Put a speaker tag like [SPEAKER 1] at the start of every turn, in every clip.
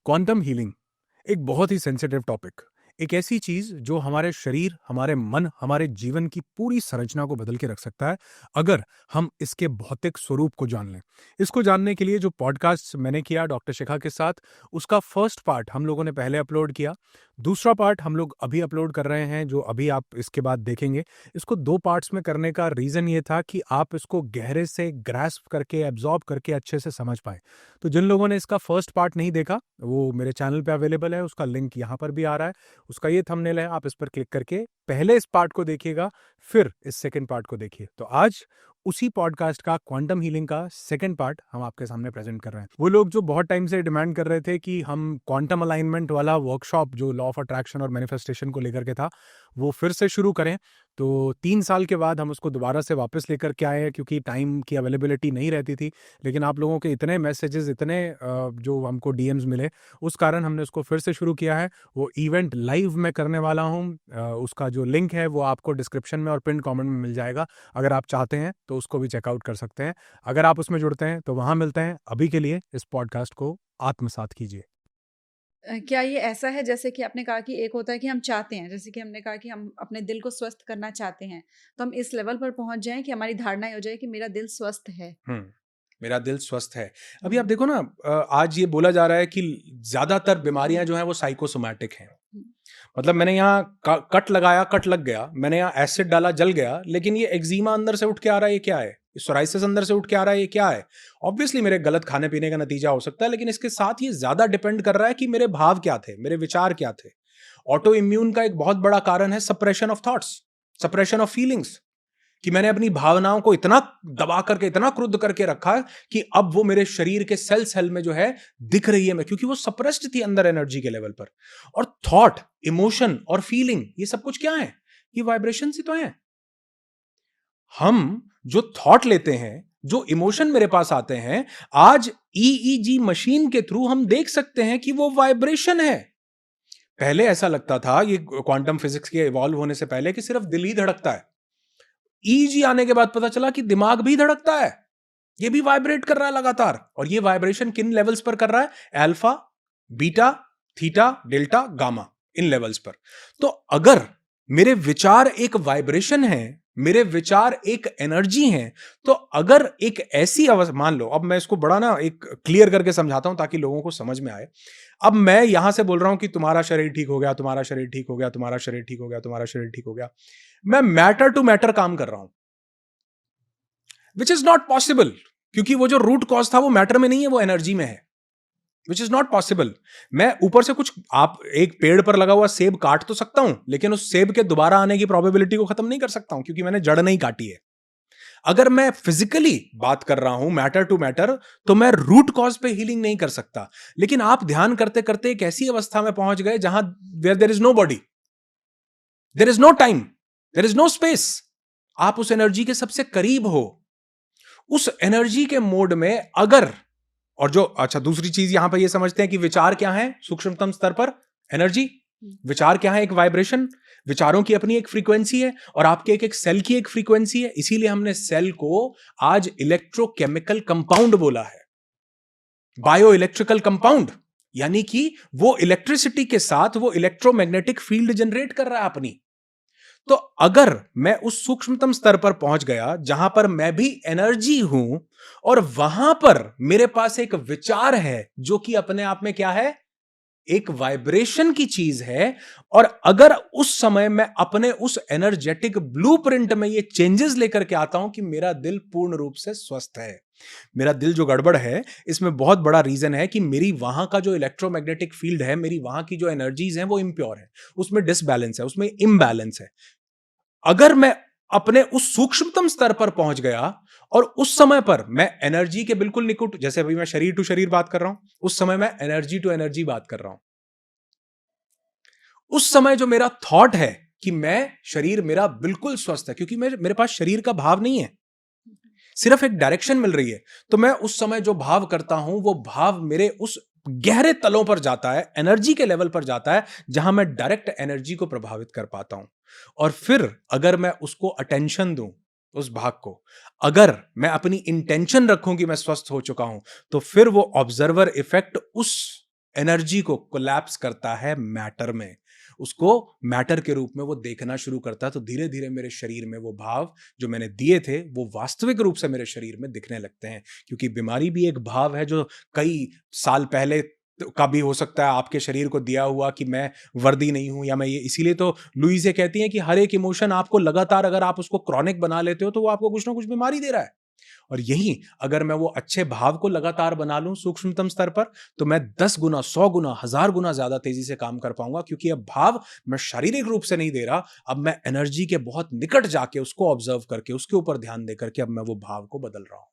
[SPEAKER 1] Quantum healing एक बहुत ही sensitive topic, एक ऐसी चीज जो हमारे शरीर, हमारे मन, हमारे जीवन की पूरी संरचना को बदल के रख सकता है अगर हम इसके भौतिक स्वरूप को जान लें। इसको जानने के लिए जो पॉडकास्ट मैंने किया डॉक्टर शिखा के साथ, उसका फर्स्ट पार्ट हम लोगों ने पहले अपलोड किया। दूसरा पार्ट हम लोग अभी अपलोड कर रहे हैं, जो अभी आप इसके बाद देखेंगे। इसको 2 पार्ट्स में करने का रीजन ये था कि आप इसको गहरे से ग्रैस्प करके, एब्जॉर्ब करके अच्छे से समझ पाएं। तो जिन लोगों ने इसका फर्स्ट पार्ट नहीं देखा, वो मेरे चैनल पे अवेलेबल है, उसका लिंक यहाँ पर भी आ रहा है। उसका ये थंबनेल है, आप इस पर क्लिक करके पहले इस पार्ट को देखिएगा, फिर इस सेकंड पार्ट को देखिए। तो आज उसी पॉडकास्ट का क्वांटम हीलिंग का सेकंड पार्ट हम आपके सामने प्रेजेंट कर रहे हैं। वो लोग जो बहुत टाइम से डिमांड कर रहे थे कि हम क्वांटम अलाइनमेंट वाला वर्कशॉप जो लॉ ऑफ अट्रैक्शन और मैनिफेस्टेशन को लेकर के था, वो फिर से शुरू करें। तो 3 साल के बाद हम उसको दोबारा से वापस लेकर के आए हैं, क्योंकि टाइम की अवेलेबिलिटी नहीं रहती थी। लेकिन आप लोगों के इतने मैसेजेस, इतने जो हमको डीएम्स मिले, उस कारण हमने उसको फिर से शुरू किया है। वो इवेंट लाइव में करने वाला हूँ। उसका जो लिंक है वो आपको डिस्क्रिप्शन में और पिन कमेंट में मिल जाएगा। अगर आप चाहते हैं तो उसको भी चेकआउट कर सकते हैं। अगर आप उसमें जुड़ते हैं तो वहाँ मिलते हैं। अभी के लिए इस पॉडकास्ट को आत्मसात कीजिए।
[SPEAKER 2] क्या ये ऐसा है जैसे कि आपने कहा कि एक होता है कि हम चाहते हैं, जैसे कि हमने कहा कि हम अपने दिल को स्वस्थ करना चाहते हैं, तो हम इस लेवल पर पहुंच जाएं कि हमारी धारणा ये हो जाए कि मेरा दिल स्वस्थ है।
[SPEAKER 1] मेरा दिल स्वस्थ है। अभी आप
[SPEAKER 2] हम्म,
[SPEAKER 1] देखो ना, आज ये बोला जा रहा है कि ज्यादातर बीमारियां जो हैं वो साइकोसोमैटिक हैं।
[SPEAKER 2] हम्म,
[SPEAKER 1] मतलब मैंने यहाँ कट लगाया, कट लग गया, मैंने यहाँ एसिड डाला, जल गया, लेकिन ये एक्जीमा अंदर से उठ के आ रहा है, ये क्या है? सोराइसिस अंदर से उठ के आ रहा है, ये क्या है? ऑब्वियसली मेरे गलत खाने पीने का नतीजा हो सकता है, लेकिन इसके साथ ये ज्यादा डिपेंड कर रहा है कि मेरे भाव क्या थे, मेरे विचार क्या थे। ऑटो इम्यून का एक बहुत बड़ा कारण है suppression of thoughts, suppression of feelings. कि मैंने अपनी भावनाओं को इतना दबा करके, इतना क्रुद्ध करके रखा कि अब वो मेरे शरीर के सेल में जो है दिख रही है मैं, क्योंकि वो सप्रेस्ड थी अंदर एनर्जी के लेवल पर। और थॉट, इमोशन और फीलिंग, ये सब कुछ क्या है? ये वाइब्रेशन ही तो है। हम जो थॉट लेते हैं, जो इमोशन मेरे पास आते हैं, आज ईईजी मशीन के थ्रू हम देख सकते हैं कि वो वाइब्रेशन है। पहले ऐसा लगता था, ये क्वांटम फिजिक्स के इवॉल्व होने से पहले, कि सिर्फ दिल ही धड़कता है। ईजी आने के बाद पता चला कि दिमाग भी धड़कता है, ये भी वाइब्रेट कर रहा है लगातार। और ये वाइब्रेशन किन लेवल्स पर कर रहा है? Alpha, beta, theta, delta, gamma, इन लेवल्स पर। तो अगर मेरे विचार एक वाइब्रेशन है, मेरे विचार एक एनर्जी है, तो अगर एक ऐसी अवस्था, मान लो, अब मैं इसको बड़ा ना एक क्लियर करके समझाता हूं ताकि लोगों को समझ में आए। अब मैं यहां से बोल रहा हूं कि तुम्हारा शरीर ठीक हो गया, तुम्हारा शरीर ठीक हो गया, तुम्हारा शरीर ठीक हो गया, तुम्हारा शरीर ठीक हो गया। मैं मैटर टू मैटर काम कर रहा हूं, विच इज नॉट पॉसिबल, क्योंकि वो जो रूट कॉज था वो मैटर में नहीं है, वो एनर्जी में है। Which is not possible. मैं ऊपर से कुछ, आप एक पेड़ पर लगा हुआ सेब काट तो सकता हूं, लेकिन उस सेब के दोबारा आने की प्रोबेबिलिटी को खत्म नहीं कर सकता हूं, क्योंकि मैंने जड़ नहीं काटी है। अगर मैं फिजिकली बात कर रहा हूं, मैटर टू मैटर, तो मैं रूट कॉज पे हीलिंग नहीं कर सकता। लेकिन आप ध्यान करते करते एक ऐसी अवस्था में पहुंच गए जहां where there is no body, there is no time, there is no space. आप उस एनर्जी के सबसे करीब हो। उस एनर्जी के मोड में अगर, और जो अच्छा दूसरी चीज यहां पर ये समझते हैं कि विचार क्या है सूक्ष्मतम स्तर पर? एनर्जी। विचार क्या है? एक वाइब्रेशन। विचारों की अपनी एक फ्रीक्वेंसी है, और आपके एक एक सेल की एक फ्रीक्वेंसी है। इसीलिए हमने सेल को आज इलेक्ट्रोकेमिकल कंपाउंड बोला है, बायो इलेक्ट्रिकल कंपाउंड। यानी कि वो इलेक्ट्रिसिटी के साथ वो इलेक्ट्रोमैग्नेटिक फील्ड जनरेट कर रहा है अपनी। तो अगर मैं उस सूक्ष्मतम स्तर पर पहुंच गया जहां पर मैं भी एनर्जी हूं, और वहां पर मेरे पास एक विचार है जो कि अपने आप में क्या है? एक वाइब्रेशन की चीज है। और अगर उस समय मैं अपने उस एनर्जेटिक ब्लूप्रिंट में ये चेंजेस लेकर के आता हूं कि मेरा दिल पूर्ण रूप से स्वस्थ है, मेरा दिल जो गड़बड़ है, इसमें बहुत बड़ा रीजन है कि मेरी वहां का जो इलेक्ट्रोमैग्नेटिक फील्ड है, मेरी वहां की जो एनर्जीज हैं वो इम्प्योर है, उसमें डिसबैलेंस है, उसमें इम्बैलेंस है। अगर मैं अपने उस सूक्ष्मतम स्तर पर पहुंच गया, और उस समय पर मैं एनर्जी के बिल्कुल निकट, जैसे अभी मैं शरीर टू शरीर बात कर रहा हूं, उस समय मैं एनर्जी टू एनर्जी बात कर रहा हूं। उस समय जो मेरा थॉट है कि मैं, शरीर मेरा बिल्कुल स्वस्थ है, क्योंकि मेरे पास शरीर का भाव नहीं है, सिर्फ एक डायरेक्शन मिल रही है। तो मैं उस समय जो भाव करता हूं, वो भाव मेरे उस गहरे तलों पर जाता है, एनर्जी के लेवल पर जाता है, जहां मैं डायरेक्ट एनर्जी को प्रभावित कर पाता हूं। और फिर अगर मैं उसको अटेंशन दूं, उस भाग को, अगर मैं अपनी इंटेंशन रखूं कि मैं स्वस्थ हो चुका हूं, तो फिर वो ऑब्जर्वर इफेक्ट उस एनर्जी को कोलैप्स करता है मैटर में, उसको मैटर के रूप में वो देखना शुरू करता है। तो धीरे धीरे मेरे शरीर में वो भाव जो मैंने दिए थे वो वास्तविक रूप से मेरे शरीर में दिखने लगते हैं, क्योंकि बीमारी भी एक भाव है जो कई साल पहले का भी हो सकता है आपके शरीर को दिया हुआ कि मैं वर्दी नहीं हूं या मैं ये। इसीलिए तो लुइसे कहती हैं कि हर एक इमोशन आपको लगातार अगर आप उसको क्रॉनिक बना लेते हो तो वो आपको कुछ ना कुछ बीमारी दे रहा है। और यही अगर मैं वो अच्छे भाव को लगातार बना लूं सूक्ष्मतम स्तर पर, तो मैं 10 गुना, 100 गुना, 1000 गुना ज्यादा तेजी से काम कर पाऊंगा, क्योंकि अब भाव मैं शारीरिक रूप से नहीं दे रहा, अब मैं एनर्जी के बहुत निकट जाके उसको ऑब्जर्व करके उसके ऊपर ध्यान दे करके अब मैं वो भाव को बदल रहा हूं।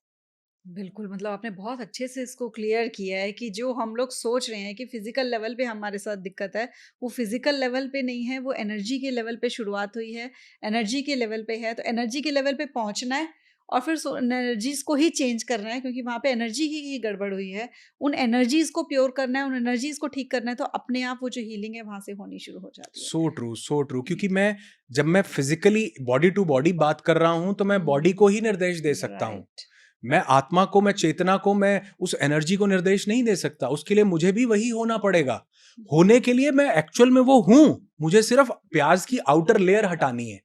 [SPEAKER 2] बिल्कुल, मतलब आपने बहुत अच्छे से इसको क्लियर किया है कि जो हम लोग सोच रहे हैं कि फिज़िकल लेवल पे हमारे साथ दिक्कत है, वो फिज़िकल लेवल पे नहीं है, वो एनर्जी के लेवल पे शुरुआत हुई है, एनर्जी के लेवल पे है, तो एनर्जी के लेवल पे पहुँचना है और फिर एनर्जीज़ को ही चेंज करना है, क्योंकि वहाँ पे एनर्जी की गड़बड़ हुई है। उन एनर्जीज़ को प्योर करना है, उन एनर्जीज़ को ठीक करना है, तो अपने आप वो जो हीलिंग है वहाँ से होनी शुरू हो जाती है।
[SPEAKER 1] So true, so true. क्योंकि जब मैं फिजिकली बॉडी टू बॉडी बात कर रहा हूं तो मैं बॉडी को ही निर्देश दे सकता हूं।
[SPEAKER 2] राइट।
[SPEAKER 1] मैं आत्मा को, मैं चेतना को, मैं उस एनर्जी को निर्देश नहीं दे सकता। उसके लिए मुझे भी वही होना पड़ेगा। होने के लिए मैं एक्चुअल में वो हूं, मुझे सिर्फ प्याज की आउटर लेयर हटानी है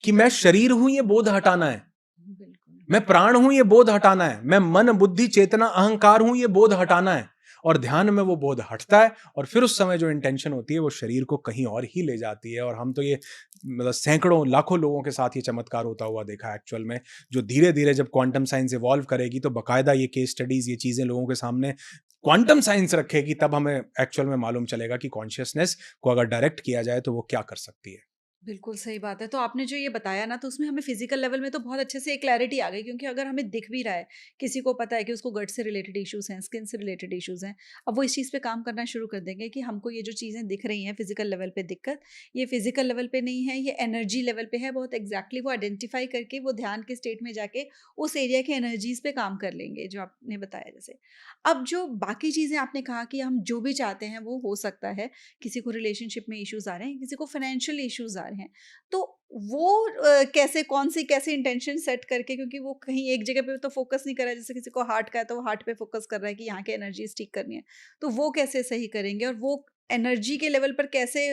[SPEAKER 1] कि मैं शरीर हूं, ये बोध हटाना है।
[SPEAKER 2] बिल्कुल।
[SPEAKER 1] मैं प्राण हूं, ये बोध हटाना है। मैं मन, बुद्धि, चेतना, अहंकार हूं, ये बोध हटाना है। और ध्यान में वो बोध हटता है और फिर उस समय जो इंटेंशन होती है वो शरीर को कहीं और ही ले जाती है। और हम तो ये मतलब सैकड़ों लाखों लोगों के साथ ये चमत्कार होता हुआ देखा है एक्चुअल में, जो धीरे धीरे जब क्वांटम साइंस इवॉल्व करेगी तो बकायदा ये केस स्टडीज, ये चीजें लोगों के सामने क्वांटम साइंस रखेगी, तब हमें एक्चुअल में मालूम चलेगा कि कॉन्शियसनेस को अगर डायरेक्ट किया जाए तो वो क्या कर सकती है।
[SPEAKER 2] बिल्कुल सही बात है। तो आपने जो ये बताया ना, तो उसमें हमें फ़िज़िकल लेवल में तो बहुत अच्छे से एक क्लैरिटी आ गई, क्योंकि अगर हमें दिख भी रहा है, किसी को पता है कि उसको गट से रिलेटेड इश्यूज़ हैं, स्किन से रिलेटेड इश्यूज़ हैं, अब वो इस चीज़ पे काम करना शुरू कर देंगे कि हमको ये जो चीज़ें दिख रही हैं फ़िज़िकल लेवल पे दिक्कत, ये फ़िज़िकल लेवल पे नहीं है, ये एनर्जी लेवल पे है। बहुत एग्ज़ैक्टली वो आइडेंटिफ़ाई करके वो ध्यान के स्टेट में जाके उस एरिया की एनर्जीज़ पे काम कर लेंगे, जो आपने बताया जैसे। अब जो बाकी चीज़ें आपने कहा कि हम जो भी चाहते हैं वो हो सकता है, किसी को रिलेशनशिप में इश्यूज़ आ रहे हैं, किसी को फ़ाइनेंशियल इश्यूज़ आ रहे हैं। तो वो कैसे इंटेंशन सेट करके, क्योंकि वो कहीं एक जगह पे तो फोकस नहीं कर रहा है, जैसे किसी को हार्ट का है तो वो हार्ट पे फोकस कर रहा है कि यहाँ की एनर्जीज ठीक करनी है, तो वो कैसे सही करेंगे और वो एनर्जी के लेवल पर कैसे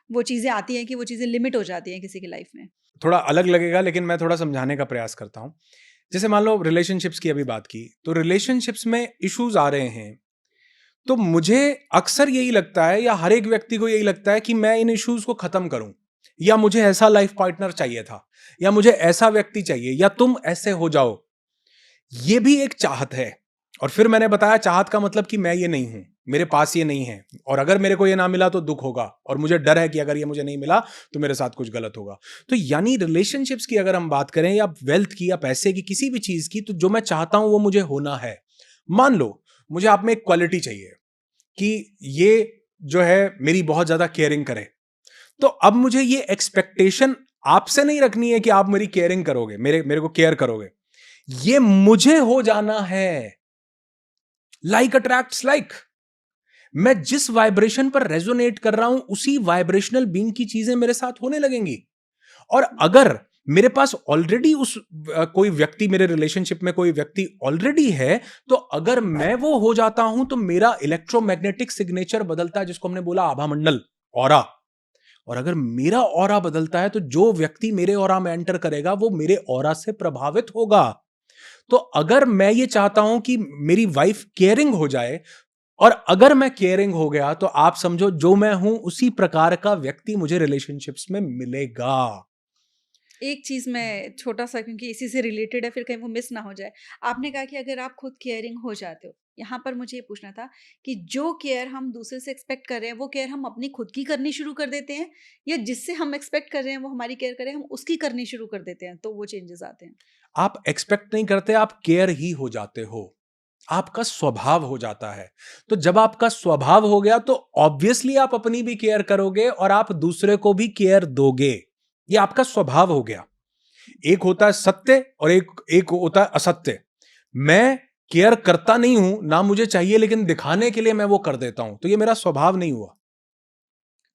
[SPEAKER 2] वो चीज़ें आती हैं कि वो चीज़ें लिमिट हो जाती हैं किसी की लाइफ में।
[SPEAKER 1] थोड़ा अलग लगेगा लेकिन मैं थोड़ा समझाने का प्रयास करता हूं। जैसे मान लो रिलेशनशिप्स की अभी बात की, तो रिलेशनशिप्स में इश्यूज आ रहे हैं, तो मुझे अक्सर यही लगता है या हर एक व्यक्ति को यही लगता है कि मैं इन इश्यूज को खत्म करूं, या मुझे ऐसा लाइफ पार्टनर चाहिए था, या मुझे ऐसा व्यक्ति चाहिए, या तुम ऐसे हो जाओ। ये भी एक चाहत है। और फिर मैंने बताया चाहत का मतलब कि मैं ये नहीं हूं, मेरे पास ये नहीं है, और अगर मेरे को ये ना मिला तो दुख होगा, और मुझे डर है कि अगर ये मुझे नहीं मिला तो मेरे साथ कुछ गलत होगा। तो यानी रिलेशनशिप्स की अगर हम बात करें, या वेल्थ की, या पैसे की, किसी भी चीज की, तो जो मैं चाहता हूं वो मुझे होना है। मान लो मुझे आप में एक क्वालिटी चाहिए कि ये जो है मेरी बहुत ज्यादा केयरिंग करे, तो अब मुझे ये एक्सपेक्टेशन आपसे नहीं रखनी है कि आप मेरी केयरिंग करोगे, मेरे को केयर करोगे। ये मुझे हो जाना है। Like attracts like. मैं जिस वाइब्रेशन पर रेजोनेट कर रहा हूं उसी वाइब्रेशनल बीइंग की चीजें मेरे साथ होने लगेंगी। और अगर मेरे पास ऑलरेडी कोई व्यक्ति, मेरे रिलेशनशिप में कोई व्यक्ति ऑलरेडी है, तो अगर मैं वो हो जाता हूं तो मेरा इलेक्ट्रोमैग्नेटिक सिग्नेचर बदलता है, जिसको हमने बोला आभा मंडल, ऑरा। और अगर मेरा ऑरा बदलता है तो जो व्यक्ति मेरे ऑरा में एंटर करेगा वो मेरे ऑरा से प्रभावित होगा। तो अगर मैं ये चाहता हूं कि मेरी वाइफ केयरिंग हो जाए, और अगर मैं केयरिंग हो गया, तो आप समझो जो मैं हूं उसी प्रकार का व्यक्ति मुझे रिलेशनशिप्स में मिलेगा।
[SPEAKER 2] एक चीज़ मैं छोटा-सा, क्योंकि इसी से रिलेटेड है, फिर कहीं वो मिस ना हो जाए। आपने कहा कि अगर आप खुद केयरिंग हो जाते हो, यहाँ पर मुझे ये पूछना था कि जो केयर हम दूसरे से एक्सपेक्ट कर रहे हैं, वो केयर हम अपनी खुद की करनी शुरू कर देते हैं, या जिससे हम एक्सपेक्ट कर रहे हैं वो हमारी केयर करे, हम उसकी करनी शुरू कर देते हैं, तो वो चेंजेस आते हैं?
[SPEAKER 1] आप एक्सपेक्ट नहीं करते, आप केयर ही हो जाते हो। आपका स्वभाव हो जाता है। तो जब आपका स्वभाव हो गया तो ऑब्वियसली आप अपनी भी केयर करोगे और आप दूसरे को भी केयर दोगे। ये आपका स्वभाव हो गया। एक होता है सत्य और एक एक होता है असत्य। मैं केयर करता नहीं हूं, ना मुझे चाहिए, लेकिन दिखाने के लिए मैं वो कर देता हूं, तो ये मेरा स्वभाव नहीं हुआ।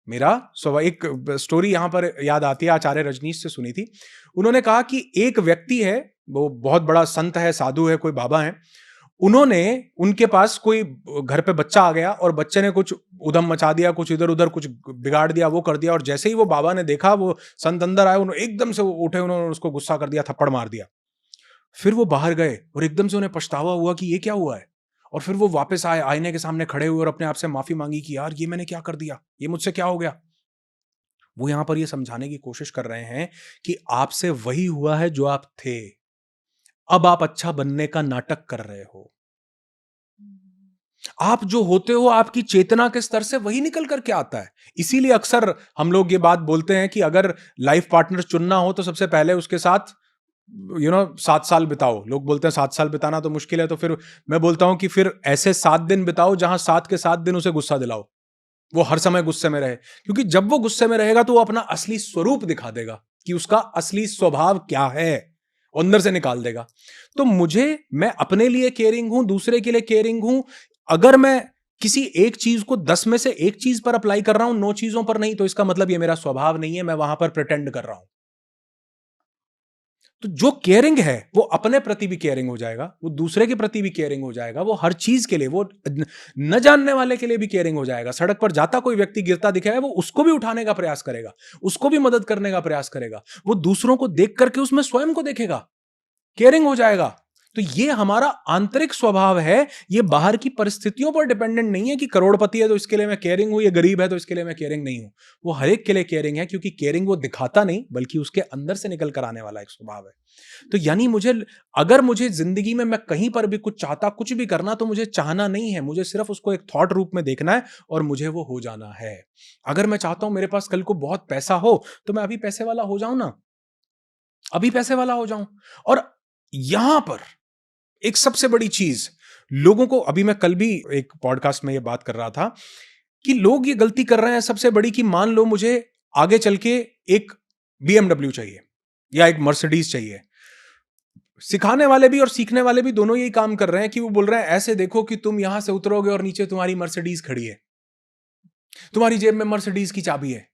[SPEAKER 1] मेरा स्वभाव, एक स्टोरी यहां पर याद आती है, आचार्य रजनीश से सुनी थी। उन्होंने कहा कि एक व्यक्ति है, वो बहुत बड़ा संत है, साधु है, कोई बाबा है। उन्होंने, उनके पास कोई घर पे बच्चा आ गया और बच्चे ने कुछ उधम मचा दिया, कुछ इधर उधर कुछ बिगाड़ दिया, वो कर दिया, और जैसे ही वो बाबा ने देखा, वो संत अंदर आए, उन्होंने एकदम से उठे, उन्होंने उसको गुस्सा कर दिया, थप्पड़ मार दिया। फिर वो बाहर गए और एकदम से उन्हें पछतावा हुआ कि ये क्या हुआ है। और फिर वो वापस आए, आईने के सामने खड़े हुए और अपने आप से माफी मांगी कि यार ये मैंने क्या कर दिया, ये मुझसे क्या हो गया। वो यहां पर ये समझाने की कोशिश कर रहे हैं कि आपसे वही हुआ है जो आप थे, अब आप अच्छा बनने का नाटक कर रहे हो। आप जो होते हो, आपकी चेतना के स्तर से वही निकल कर के आता है। इसीलिए अक्सर हम लोग ये बात बोलते हैं कि अगर लाइफ पार्टनर चुनना हो तो सबसे पहले उसके साथ 7 साल बिताओ। लोग बोलते हैं 7 साल बिताना तो मुश्किल है, तो फिर मैं बोलता हूं कि फिर ऐसे 7 दिन बिताओ जहां 7 के 7 दिन उसे गुस्सा दिलाओ, वो हर समय गुस्से में रहे। क्योंकि जब वो गुस्से में रहेगा तो वो अपना असली स्वरूप दिखा देगा कि उसका असली स्वभाव क्या है, अंदर से निकाल देगा। तो मैं अपने लिए केयरिंग हूं, दूसरे के लिए केयरिंग हूं। अगर मैं किसी एक चीज को 10 में से एक चीज पर अप्लाई कर रहा हूं, 9 चीजों पर नहीं, तो इसका मतलब ये मेरा स्वभाव नहीं है, मैं वहां पर प्रिटेंड कर रहा हूं। तो जो केयरिंग है वो अपने प्रति भी केयरिंग हो जाएगा, वो दूसरे के प्रति भी केयरिंग हो जाएगा, वो हर चीज के लिए, वो न जानने वाले के लिए भी केयरिंग हो जाएगा। सड़क पर जाता कोई व्यक्ति गिरता दिखेगा, वो उसको भी उठाने का प्रयास करेगा, उसको भी मदद करने का प्रयास करेगा। वो दूसरों को देख करके उसमें स्वयं को देखेगा, केयरिंग हो जाएगा। तो ये हमारा आंतरिक स्वभाव है, ये बाहर की परिस्थितियों पर डिपेंडेंट नहीं है कि करोड़पति है तो इसके लिए मैं केयरिंग हूं, ये गरीब है तो इसके लिए मैं केयरिंग नहीं हूं। वो हर एक के लिए केयरिंग है, क्योंकि केयरिंग वो दिखाता नहीं बल्कि उसके अंदर से निकल कर आने वाला एक स्वभाव है। तो यानी अगर मुझे जिंदगी में मैं कहीं पर भी कुछ चाहता, कुछ भी करना, तो मुझे चाहना नहीं है, मुझे सिर्फ उसको एक थॉट रूप में देखना है और मुझे वो हो जाना है। अगर मैं चाहता हूं मेरे पास कल को बहुत पैसा हो, तो मैं अभी पैसे वाला हो जाऊं ना, अभी पैसे वाला हो जाऊं। और यहां पर एक सबसे बड़ी चीज लोगों को, अभी मैं कल भी एक पॉडकास्ट में ये बात कर रहा था कि लोग ये गलती कर रहे हैं सबसे बड़ी, कि मान लो मुझे आगे चल के एक BMW चाहिए या एक मर्सिडीज चाहिए। सिखाने वाले भी और सीखने वाले भी दोनों यही काम कर रहे हैं कि वो बोल रहे हैं ऐसे देखो कि तुम यहां से उतरोगे और नीचे तुम्हारी मर्सिडीज खड़ी है, तुम्हारी जेब में मर्सिडीज की चाबी है,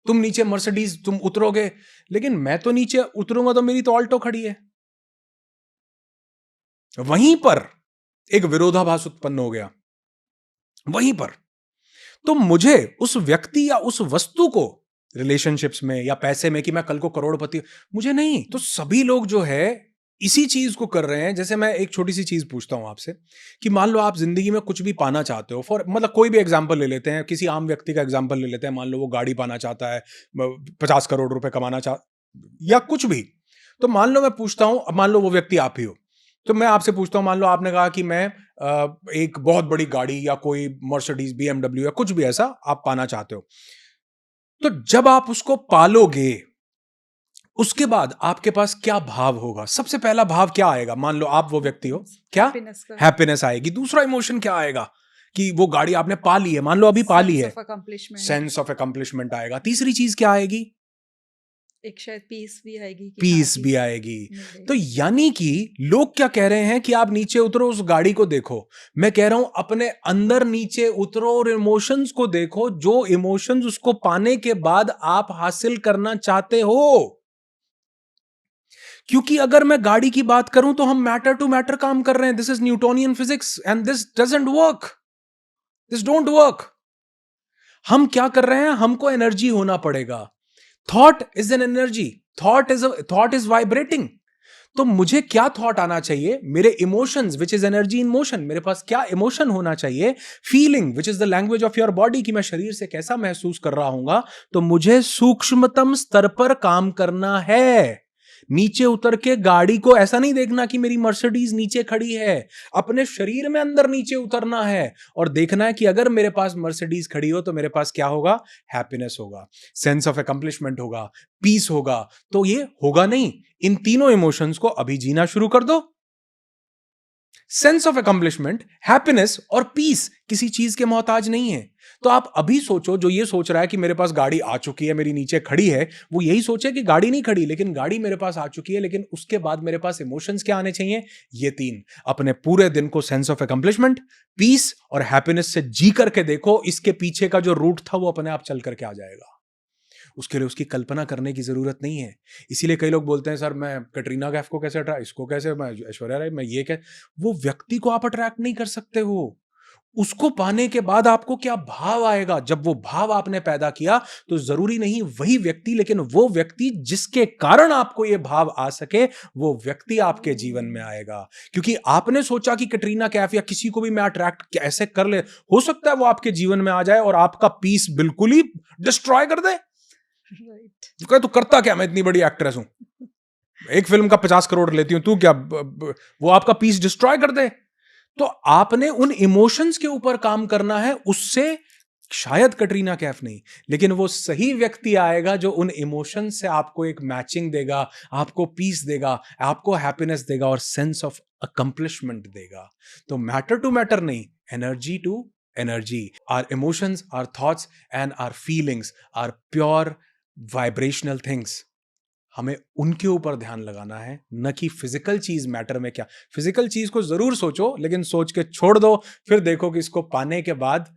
[SPEAKER 1] तुम नीचे मर्सिडीज तुम उतरोगे, लेकिन मैं तो नीचे उतरूंगा तो मेरी तो ऑल्टो खड़ी है। वहीं पर एक विरोधाभास उत्पन्न हो गया, वहीं पर। तो मुझे उस व्यक्ति या उस वस्तु को रिलेशनशिप्स में या पैसे में कि मैं कल को करोड़पति, मुझे नहीं। तो सभी लोग जो है इसी चीज को कर रहे हैं। जैसे मैं एक छोटी सी चीज पूछता हूं आपसे कि मान लो आप जिंदगी में कुछ भी पाना चाहते हो, फॉर मतलब कोई भी एग्जांपल ले लेते हैं, किसी आम व्यक्ति का एग्जांपल ले लेते हैं। मान लो वो गाड़ी पाना चाहता है, 50 करोड़ रुपए कमाना या कुछ भी। तो मान लो मैं पूछता हूं, मान लो वो व्यक्ति आप ही हो, तो मैं आपसे पूछता हूं, मान लो आपने कहा कि मैं एक बहुत बड़ी गाड़ी या कोई मर्सिडीज BMW या कुछ भी ऐसा आप पाना चाहते हो। तो जब आप उसको पालोगे, उसके बाद आपके पास क्या भाव होगा? सबसे पहला भाव क्या आएगा? मान लो आप वो व्यक्ति हो, क्या
[SPEAKER 2] हैप्पीनेस का,
[SPEAKER 1] हैप्पीनेस आएगी। दूसरा इमोशन क्या आएगा कि वो गाड़ी आपने पा ली है, मान लो अभी पा ली
[SPEAKER 2] सेंस
[SPEAKER 1] है,
[SPEAKER 2] of accomplishment,
[SPEAKER 1] sense of accomplishment आएगा। तीसरी चीज क्या आएगी?
[SPEAKER 2] एक शायद पीस भी आएगी कि हाँ
[SPEAKER 1] पीस भी
[SPEAKER 2] पीस
[SPEAKER 1] आएगी।
[SPEAKER 2] मिल
[SPEAKER 1] तो
[SPEAKER 2] रही है।
[SPEAKER 1] यानी कि लोग क्या कह रहे हैं कि आप नीचे उतरो, उस गाड़ी को देखो। मैं कह रहा हूं अपने अंदर नीचे उतरो और इमोशंस को देखो, जो इमोशंस उसको पाने के बाद आप हासिल करना चाहते हो। क्योंकि अगर मैं गाड़ी की बात करूं तो हम मैटर टू मैटर काम कर रहे हैं। This is Newtonian physics and this doesn't work, this don't work. हम क्या कर रहे हैं, हमको एनर्जी होना पड़ेगा। Thought is an energy, thought is vibrating. तो मुझे क्या थॉट आना चाहिए? मेरे emotions which is energy in motion, मेरे पास क्या इमोशन होना चाहिए? Feeling which is the language of your body, कि मैं शरीर से कैसा महसूस कर रहा हूंगा। तो मुझे सूक्ष्मतम स्तर पर काम करना है। नीचे उतर के गाड़ी को ऐसा नहीं देखना कि मेरी मर्सिडीज नीचे खड़ी है, अपने शरीर में अंदर नीचे उतरना है और देखना है कि अगर मेरे पास मर्सिडीज खड़ी हो तो मेरे पास क्या होगा? हैप्पीनेस होगा, सेंस ऑफ अकम्प्लिशमेंट होगा, पीस होगा। तो ये होगा नहीं। इन तीनों इमोशंस को अभी जीना शुरू कर दो। सेंस ऑफ अकम्प्लिशमेंट, हैप्पीनेस और पीस किसी चीज के मोहताज नहीं है। तो आप अभी सोचो, जो ये सोच रहा है कि मेरे पास गाड़ी आ चुकी है, मेरी नीचे खड़ी है, वो यही सोचे कि गाड़ी नहीं खड़ी, लेकिन गाड़ी मेरे पास आ चुकी है। लेकिन उसके बाद मेरे पास इमोशंस क्या आने चाहिए? ये तीन। अपने पूरे दिन को सेंस ऑफ अकम्प्लिशमेंट, पीस और हैप्पीनेस से जी करके देखो। इसके पीछे का जो रूट था वो अपने आप चल करके आ जाएगा। उसके लिए उसकी कल्पना करने की ज़रूरत नहीं है। इसीलिए कई लोग बोलते हैं सर मैं कटरीना कैफ को कैसे अट्रैक्ट, इसको कैसे, मैं ऐश्वर्या राय, मैं ये वो व्यक्ति को आप अट्रैक्ट नहीं कर सकते हो। उसको पाने के बाद आपको क्या भाव आएगा, जब वो भाव आपने पैदा किया तो जरूरी नहीं वही व्यक्ति, लेकिन वो व्यक्ति जिसके कारण आपको ये भाव आ सके, वो व्यक्ति आपके जीवन में आएगा। क्योंकि आपने सोचा कि कटरीना कैफ या किसी को भी मैं अट्रैक्ट कैसे कर ले, हो सकता है वो आपके जीवन में आ जाए और आपका पीस बिल्कुल ही डिस्ट्रॉय कर दे।
[SPEAKER 2] राइट।
[SPEAKER 1] तो करता क्या, मैं इतनी बड़ी एक्ट्रेस हूं, एक फिल्म का 50 करोड़ लेती हूं, तू क्या वो आपका पीस डिस्ट्रॉय कर दे। तो आपने उन इमोशंस के ऊपर काम करना है, उससे शायद कटरीना कैफ नहीं, लेकिन वो सही व्यक्ति आएगा जो उन इमोशंस से आपको एक मैचिंग देगा, आपको पीस देगा, आपको हैप्पीनेस देगा और सेंस ऑफ अकम्प्लिशमेंट देगा। तो मैटर टू मैटर नहीं, energy to energy. Are emotions, are thoughts and are feelings are pure vibrational things. हमें उनके ऊपर ध्यान लगाना है, न कि फिजिकल चीज मैटर में क्या। फिजिकल चीज को जरूर सोचो, लेकिन सोच के छोड़ दो, फिर देखो कि इसको पाने के बाद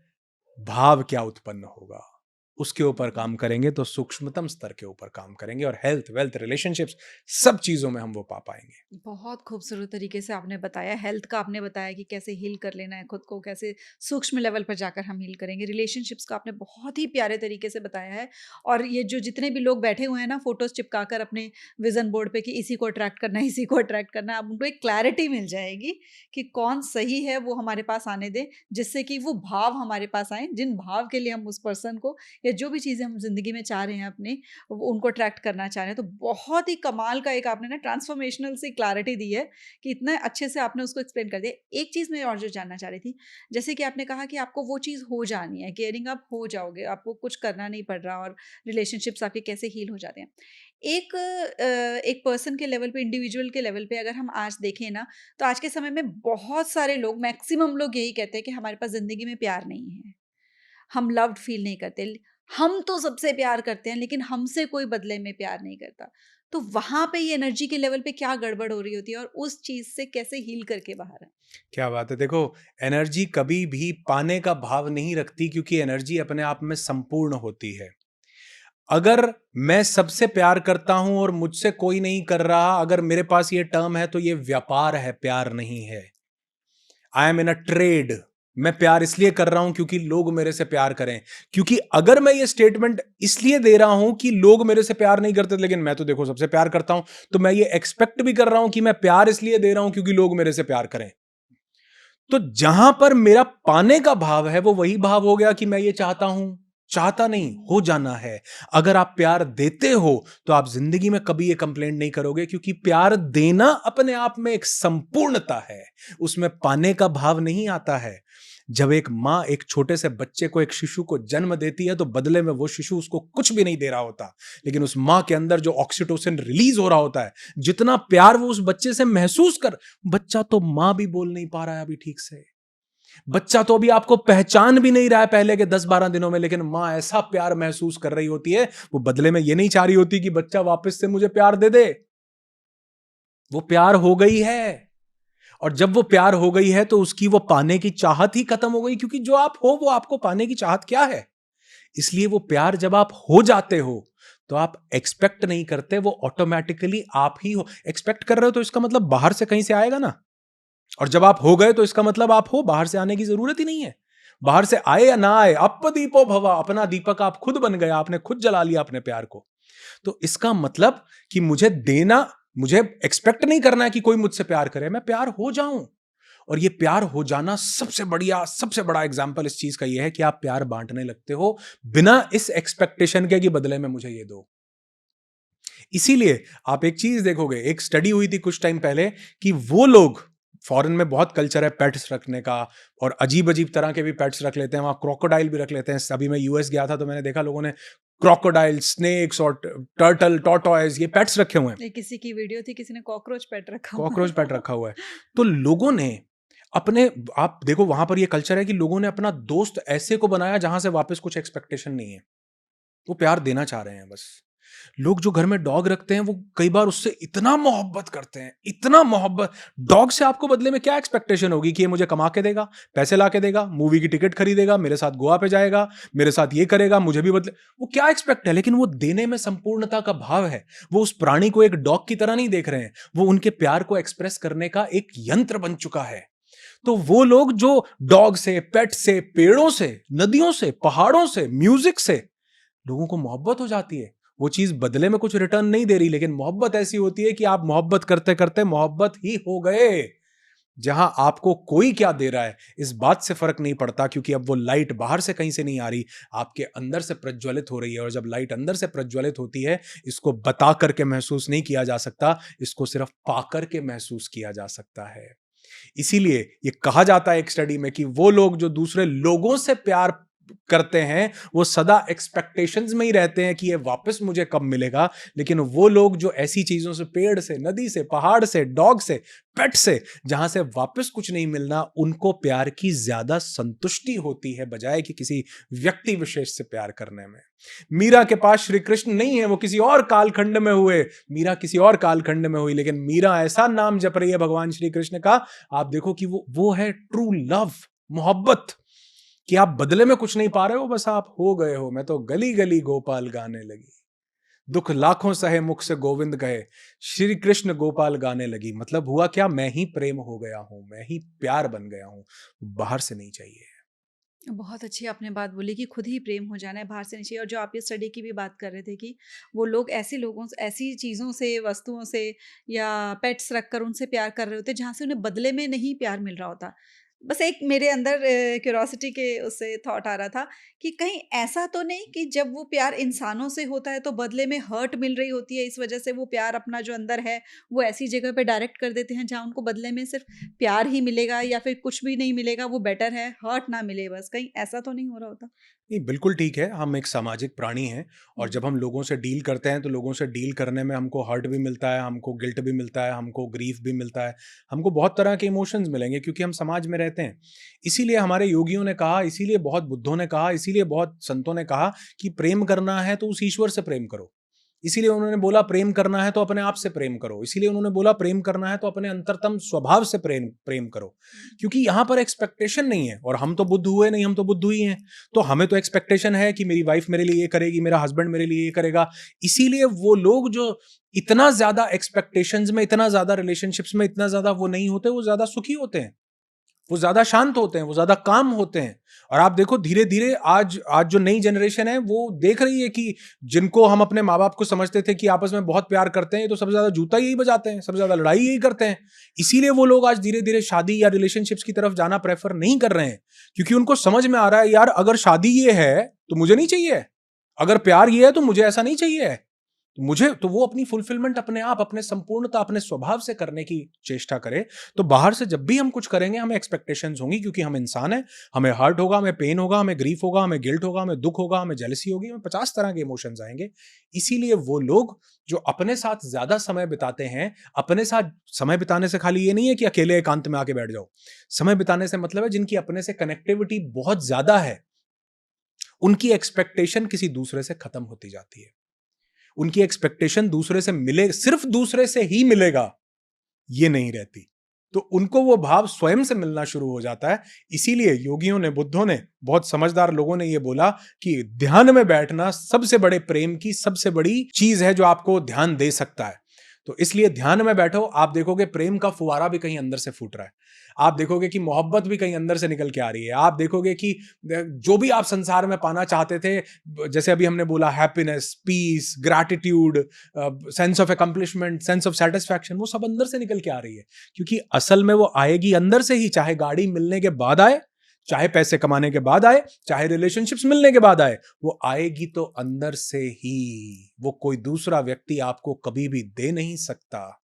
[SPEAKER 1] भाव क्या उत्पन्न होगा। उसके ऊपर काम करेंगे तो सूक्ष्मतम स्तर के ऊपर काम करेंगे, और हेल्थ, वेल्थ, रिलेशनशिप्स, सब चीजों में हम वो पा पाएंगे।
[SPEAKER 2] बहुत खूबसूरत तरीके से आपने बताया, हेल्थ का आपने बताया कि कैसे हील कर लेना है खुद को, कैसे सूक्ष्म लेवल पर जाकर हम हील करेंगे, रिलेशनशिप्स का आपने बहुत ही प्यारे तरीके से बताया है। और ये जो जितने भी लोग बैठे हुए हैं ना फोटोज चिपका कर अपने विजन बोर्ड पे कि इसी को अट्रैक्ट करना है, इसी को अट्रैक्ट करना है, अब उनको एक क्लैरिटी मिल जाएगी कि कौन सही है वो हमारे पास आने दें, जिससे कि वो भाव हमारे पास आए, जिन भाव के लिए हम उस पर्सन को या जो भी चीज़ें हम जिंदगी में चाह रहे हैं अपने, उनको अट्रैक्ट करना चाह रहे हैं। तो बहुत ही कमाल का एक आपने ना ट्रांसफॉर्मेशनल सी क्लैरिटी दी है कि इतना अच्छे से आपने उसको एक्सप्लेन कर दिया। एक चीज़ मैं और जो जानना चाह रही थी, जैसे कि आपने कहा कि आपको वो चीज़ हो जानी है, केयरिंग आप हो जाओगे, आपको कुछ करना नहीं पड़ रहा, और रिलेशनशिप्स आपके कैसे हील हो जाते हैं। एक पर्सन के लेवल पे, इंडिविजुअल के लेवल पे अगर हम आज देखें ना, तो आज के समय में बहुत सारे लोग, मैक्सिमम लोग यही कहते हैं कि हमारे पास ज़िंदगी में प्यार नहीं है, हम लव्ड फील नहीं करते, हम तो सबसे प्यार करते हैं लेकिन हमसे कोई बदले में प्यार नहीं करता। तो वहाँ पे ये एनर्जी के लेवल पे क्या गड़बड़ हो रही होती है और उस चीज़ से कैसे हील करके बाहर आएँ?
[SPEAKER 1] क्या बात है। देखो, एनर्जी कभी भी पाने का भाव नहीं रखती, क्योंकि एनर्जी अपने आप में संपूर्ण होती है। अगर मैं सबसे प्यार करता हूं और मुझसे कोई नहीं कर रहा, अगर मेरे पास ये टर्म है तो ये व्यापार है, प्यार नहीं है। I am in a trade. मैं प्यार इसलिए कर रहा हूं क्योंकि लोग मेरे से प्यार करें। क्योंकि अगर मैं ये स्टेटमेंट इसलिए दे रहा हूं कि लोग मेरे से प्यार नहीं करते, लेकिन मैं तो देखो सबसे प्यार करता हूं, तो मैं ये एक्सपेक्ट भी कर रहा हूं कि मैं प्यार इसलिए दे रहा हूं क्योंकि लोग मेरे से प्यार करें। तो जहां पर मेरा पाने का भाव है, वो वही भाव हो गया कि मैं ये चाहता हूं, चाहता नहीं, हो जाना है। अगर आप प्यार देते हो तो आप जिंदगी में कभी ये कंप्लेंट नहीं करोगे, क्योंकि प्यार देना अपने आप में एक संपूर्णता है, उसमें पाने का भाव नहीं आता है। जब एक माँ एक छोटे से बच्चे को, एक शिशु को जन्म देती है, तो बदले में वो शिशु उसको कुछ भी नहीं दे रहा होता, लेकिन उस माँ के अंदर जो ऑक्सीटोसिन रिलीज हो रहा होता है, जितना प्यार वो उस बच्चे से महसूस कर, बच्चा तो माँ भी बोल नहीं पा रहा है अभी ठीक से, बच्चा तो अभी आपको पहचान भी नहीं रहा है पहले के 10-12 दिनों में, लेकिन माँ ऐसा प्यार महसूस कर रही होती है। वो बदले में ये नहीं चाह रही होती कि बच्चा वापस से मुझे प्यार दे दे, वो प्यार हो गई है। और जब वो प्यार हो गई है तो उसकी वो पाने की चाहत ही खत्म हो गई, क्योंकि जो आप हो वो आपको पाने की चाहत क्या है। इसलिए वो प्यार जब आप हो जाते हो तो आप एक्सपेक्ट नहीं करते, वो ऑटोमेटिकली आप ही हो। एक्सपेक्ट कर रहे हो तो इसका मतलब बाहर से कहीं से आएगा ना, और जब आप हो गए तो इसका मतलब आप हो, बाहर से आने की जरूरत ही नहीं है। बाहर से आए या ना आए, अप दीपो भवा, अपना दीपक आप खुद बन गए, आपने खुद जला लिया अपने प्यार को। तो इसका मतलब कि मुझे देना, मुझे एक्सपेक्ट नहीं करना है कि कोई मुझसे प्यार करे, मैं प्यार हो जाऊं। और ये प्यार हो जाना सबसे बढ़िया, सबसे बड़ा एग्जाम्पल इस चीज का ये है कि आप प्यार बांटने लगते हो बिना इस एक्सपेक्टेशन के कि बदले में मुझे ये दो। इसीलिए आप एक चीज देखोगे, एक स्टडी हुई थी कुछ टाइम पहले कि वो लोग, फॉरेन में बहुत कल्चर है पेट्स रखने का, और अजीब अजीब तरह के भी पेट्स रख लेते हैं वहां, क्रोकोडाइल भी रख लेते हैं। अभी मैं यूएस गया था तो मैंने देखा लोगों ने क्रोकोडाइल, स्नेक्स और टर्टल, टॉर्टॉइज, ये पेट्स रखे हुए हैं।
[SPEAKER 2] ये किसी की वीडियो थी, किसी ने कॉकरोच पेट रखा हुआ
[SPEAKER 1] कॉकरोच पेट
[SPEAKER 2] था।
[SPEAKER 1] रखा हुआ है। तो लोगों ने अपने, आप देखो वहां पर ये कल्चर है कि लोगों ने अपना दोस्त ऐसे को बनाया जहां से वापस कुछ एक्सपेक्टेशन नहीं है, वो प्यार देना चाह रहे हैं बस। लोग जो घर में डॉग रखते हैं वो कई बार उससे इतना मोहब्बत करते हैं, इतना मोहब्बत। डॉग से आपको बदले में क्या एक्सपेक्टेशन होगी कि ये मुझे कमा के देगा, पैसे ला के देगा, मूवी की टिकट खरीदेगा, मेरे साथ गोवा पे जाएगा, मेरे साथ ये करेगा, मुझे भी बदले। वो क्या एक्सपेक्ट है? लेकिन वो देने में संपूर्णता का भाव है। वो उस प्राणी को एक डॉग की तरह नहीं देख रहे हैं, वो उनके प्यार को एक्सप्रेस करने का एक यंत्र बन चुका है। तो वो लोग जो डॉग से, पेट से, पेड़ों से, नदियों से, पहाड़ों से, म्यूजिक से लोगों को मोहब्बत हो जाती है। वो चीज बदले में कुछ रिटर्न नहीं दे रही, लेकिन मोहब्बत ऐसी होती है कि आप मोहब्बत करते करते मोहब्बत ही हो गए। जहां आपको कोई क्या दे रहा है इस बात से फर्क नहीं पड़ता, क्योंकि अब वो लाइट बाहर से कहीं से नहीं आ रही, आपके अंदर से प्रज्वलित हो रही है। और जब लाइट अंदर से प्रज्वलित होती है, इसको बता करके महसूस नहीं किया जा सकता, इसको सिर्फ पा करके महसूस किया जा सकता है। इसीलिए ये कहा जाता है एक स्टडी में कि वो लोग जो दूसरे लोगों से प्यार करते हैं वो सदा एक्सपेक्टेशंस में ही रहते हैं कि ये वापस मुझे कब मिलेगा। लेकिन वो लोग जो ऐसी चीजों से, पेड़ से, नदी से, पहाड़ से, डॉग से, पेट से, जहां से वापस कुछ नहीं मिलना, उनको प्यार की ज्यादा संतुष्टि होती है बजाय कि किसी व्यक्ति विशेष से प्यार करने में। मीरा के पास श्री कृष्ण नहीं है, वो किसी और कालखंड में हुए, मीरा किसी और कालखंड में हुई, लेकिन मीरा ऐसा नाम जप रही है भगवान श्री कृष्ण का। आप देखो कि वो है ट्रू लव, मोहब्बत, कि आप बदले में कुछ नहीं पा रहे हो, बस आप हो गए हो। मैं तो गली गली गोपाल गाने लगी, दुख लाखों सहे मुख से गोविंद कहे, श्री कृष्ण गोपाल गाने लगी। मतलब हुआ क्या? मैं ही प्रेम हो गया हूं, मैं ही प्यार बन गया हूं, बाहर से नहीं चाहिए।
[SPEAKER 2] बहुत अच्छी आपने बात बोली कि खुद ही प्रेम हो जाना है, बाहर से नहीं चाहिए। और जो आप ये स्टडी की भी बात कर रहे थे कि वो लोग ऐसे लोगों से, ऐसी चीज़ों से, वस्तुओं से या पेट्स रखकर उनसे प्यार कर रहे होते हैं जहाँ से उन्हें बदले में नहीं प्यार मिल रहा होता। बस एक मेरे अंदर क्यूरोसिटी के उससे थॉट आ रहा था कि कहीं ऐसा तो नहीं कि जब वो प्यार इंसानों से होता है तो बदले में हर्ट मिल रही होती है, इस वजह से वो प्यार अपना जो अंदर है वो ऐसी जगह पे डायरेक्ट कर देते हैं जहाँ उनको बदले में सिर्फ प्यार ही मिलेगा या फिर कुछ भी नहीं मिलेगा, वो बेटर है हर्ट ना मिले, बस कहीं ऐसा तो नहीं हो रहा होता?
[SPEAKER 1] नहीं, बिल्कुल ठीक है। हम एक सामाजिक प्राणी हैं, और
[SPEAKER 2] हुँ।
[SPEAKER 1] जब हम लोगों से डील करते हैं तो लोगों से डील करने में हमको हर्ट भी मिलता है, हमको गिल्ट भी मिलता है, हमको ग्रीफ भी मिलता है, हमको बहुत तरह के इमोशंस मिलेंगे, क्योंकि हम समाज में रहते हैं। इसीलिए हमारे योगियों ने कहा, इसीलिए बहुत बुद्धों ने कहा, इसीलिए बहुत संतों ने कहा कि प्रेम करना है तो उस ईश्वर से प्रेम करो। इसीलिए उन्होंने बोला प्रेम करना है तो अपने आप से प्रेम करो। इसीलिए उन्होंने बोला प्रेम करना है तो अपने अंतरतम स्वभाव से प्रेम प्रेम करो। क्योंकि यहाँ पर एक्सपेक्टेशन नहीं है, और हम तो बुद्ध हुए नहीं, हम तो बुद्ध ही हैं। तो हमें तो एक्सपेक्टेशन है कि मेरी वाइफ मेरे लिए ये करेगी, मेरा हस्बैंड मेरे लिए ये करेगा। इसीलिए वो लोग जो इतना ज्यादा एक्सपेक्टेशंस में, इतना ज्यादा रिलेशनशिप्स में, इतना ज्यादा वो नहीं होते, वो ज्यादा सुखी होते हैं, वो ज्यादा शांत होते हैं, वो ज्यादा काम होते हैं। और आप देखो धीरे धीरे आज आज जो नई जनरेशन है वो देख रही है कि जिनको हम अपने माँ बाप को समझते थे कि आपस में बहुत प्यार करते हैं, ये तो सबसे ज्यादा जूता यही बजाते हैं, सबसे ज्यादा लड़ाई यही करते हैं। इसीलिए वो लोग आज धीरे धीरे शादी या रिलेशनशिप्स की तरफ जाना प्रेफर नहीं कर रहे हैं, क्योंकि उनको समझ में आ रहा है यार, अगर शादी ये है तो मुझे नहीं चाहिए, अगर प्यार ये है तो मुझे ऐसा नहीं चाहिए। तो मुझे तो वो अपनी फुलफिलमेंट अपने आप, अपने संपूर्णता, अपने स्वभाव से करने की चेष्टा करे। तो बाहर से जब भी हम कुछ करेंगे हमें एक्सपेक्टेशंस होंगी, क्योंकि हम इंसान हैं, हमें हर्ट होगा, हमें पेन होगा, हमें ग्रीफ होगा, हमें गिल्ट होगा, हमें दुख होगा, हमें जेलसी होगी, हमें 50 तरह के इमोशंस आएंगे। इसीलिए वो लोग जो अपने साथ ज्यादा समय बिताते हैं, अपने साथ समय बिताने से खाली ये नहीं है कि अकेले एकांत में आके बैठ जाओ। समय बिताने से मतलब है जिनकी अपने से कनेक्टिविटी बहुत ज्यादा है, उनकी एक्सपेक्टेशन किसी दूसरे से खत्म होती जाती है। उनकी एक्सपेक्टेशन दूसरे से मिले, सिर्फ दूसरे से ही मिलेगा, ये नहीं रहती। तो उनको वो भाव स्वयं से मिलना शुरू हो जाता है। इसीलिए योगियों ने, बुद्धों ने, बहुत समझदार लोगों ने ये बोला कि ध्यान में बैठना सबसे बड़े प्रेम की सबसे बड़ी चीज है जो आपको ध्यान दे सकता है। तो इसलिए ध्यान में बैठो, आप देखोगे प्रेम का फुवारा भी कहीं अंदर से फूट रहा है, आप देखोगे कि मोहब्बत भी कहीं अंदर से निकल के आ रही है, आप देखोगे कि जो भी आप संसार में पाना चाहते थे, जैसे अभी हमने बोला happiness, peace, gratitude, sense of accomplishment, sense of satisfaction, वो सब अंदर से निकल के आ रही है। क्योंकि असल में वो आएगी अंदर से ही, चाहे गाड़ी मिलने के बाद आए, चाहे पैसे कमाने के बाद आए, चाहे रिलेशनशिप्स मिलने के बाद आए, वो आएगी तो अंदर से ही। वो कोई दूसरा व्यक्ति आपको कभी भी दे नहीं सकता,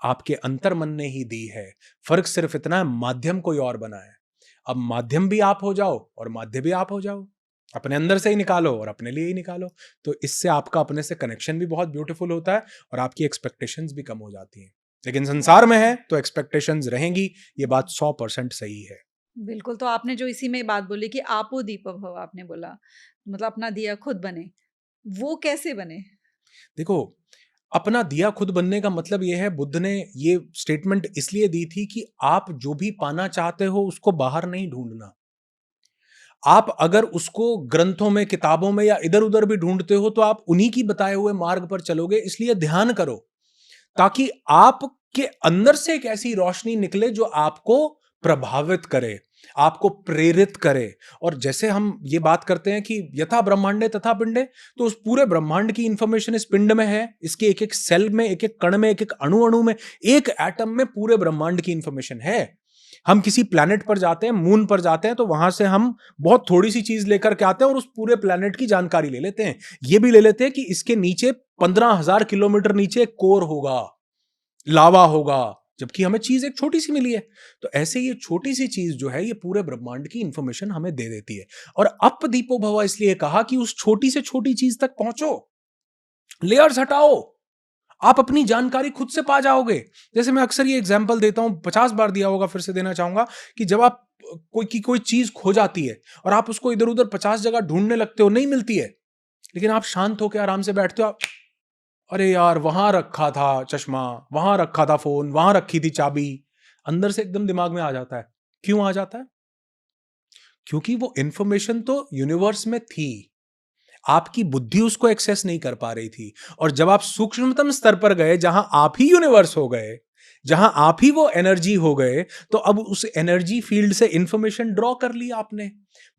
[SPEAKER 1] आपके अंतर मन ने ही दी है। फर्क सिर्फ इतना है, माध्यम कोई और बना है। अब माध्यम भी आप हो जाओ और माध्य भी आप हो जाओ, अपने अंदर से ही निकालो और अपने लिए ही निकालो। तो इससे आपका अपने से कनेक्शन भी बहुत ब्यूटीफुल होता है और आपकी एक्सपेक्टेशंस भी कम हो जाती हैं। लेकिन संसार में है तो एक्सपेक्टेशंस रहेंगी, ये बात 100% सही है।
[SPEAKER 2] बिल्कुल, तो आपने जो इसी में बात बोली कि आपो दीपो भव, आपने बोला, मतलब अपना दिया खुद बने, वो कैसे बने?
[SPEAKER 1] देखो, अपना दिया खुद बनने का मतलब ये है, बुद्ध ने ये स्टेटमेंट इसलिए दी थी कि आप जो भी पाना चाहते हो उसको बाहर नहीं ढूँढना। आप अगर उसको ग्रंथों में, किताबों में या इधर-उधर भी ढूँढते हो तो आप उन्हीं की बताए हुए मार्ग पर चलोगे, इसलिए ध्यान करो, ताकि आपके अंदर से एक ऐसी रोशनी निकले जो आपको प्रभावित करे, आपको प्रेरित करे। और जैसे हम ये बात करते हैं कि यथा ब्रह्मांडे तथा पिंडे, तो उस पूरे ब्रह्मांड की इंफॉर्मेशन इस पिंड में है, इसके एक-एक सेल में, एक-एक कण में, एक-एक अणु-अणु में, एक एटम में पूरे ब्रह्मांड की इंफॉर्मेशन है। हम किसी प्लैनेट पर जाते हैं, मून पर जाते हैं, तो वहां से हम बहुत थोड़ी सी चीज लेकर के आते हैं और उस पूरे प्लैनेट की जानकारी ले लेते हैं। ये भी ले लेते हैं कि इसके नीचे 15,000 किलोमीटर नीचे एक कोर होगा, लावा होगा, जबकि हमें चीज एक छोटी सी मिली है। तो ऐसे ये छोटी सी चीज जो है, ये पूरे ब्रह्मांड की इंफॉर्मेशन हमें दे देती है। और अप दीपो भव इसलिए कहा कि उस छोटी से छोटी चीज तक पहुंचो, लेयर्स हटाओ, आप अपनी जानकारी खुद से पा जाओगे। जैसे मैं अक्सर ये एग्जांपल देता हूं, 50 बार दिया होगा, फिर से देना चाहूंगा कि जब आप कोई चीज खो जाती है और आप उसको इधर उधर 50 जगह ढूंढने लगते हो, नहीं मिलती है, लेकिन आप शांत होकर आराम से बैठते हो, अरे यार वहां रखा था चश्मा, वहां रखा था फोन, वहां रखी थी चाबी, अंदर से एकदम दिमाग में आ जाता है। क्यों आ जाता है? क्योंकि वो इंफॉर्मेशन तो यूनिवर्स में थी, आपकी बुद्धि उसको एक्सेस नहीं कर पा रही थी। और जब आप सूक्ष्मतम स्तर पर गए, जहां आप ही यूनिवर्स हो गए, जहां आप ही वो एनर्जी हो गए, तो अब उस एनर्जी फील्ड से इंफॉर्मेशन ड्रॉ कर ली आपने।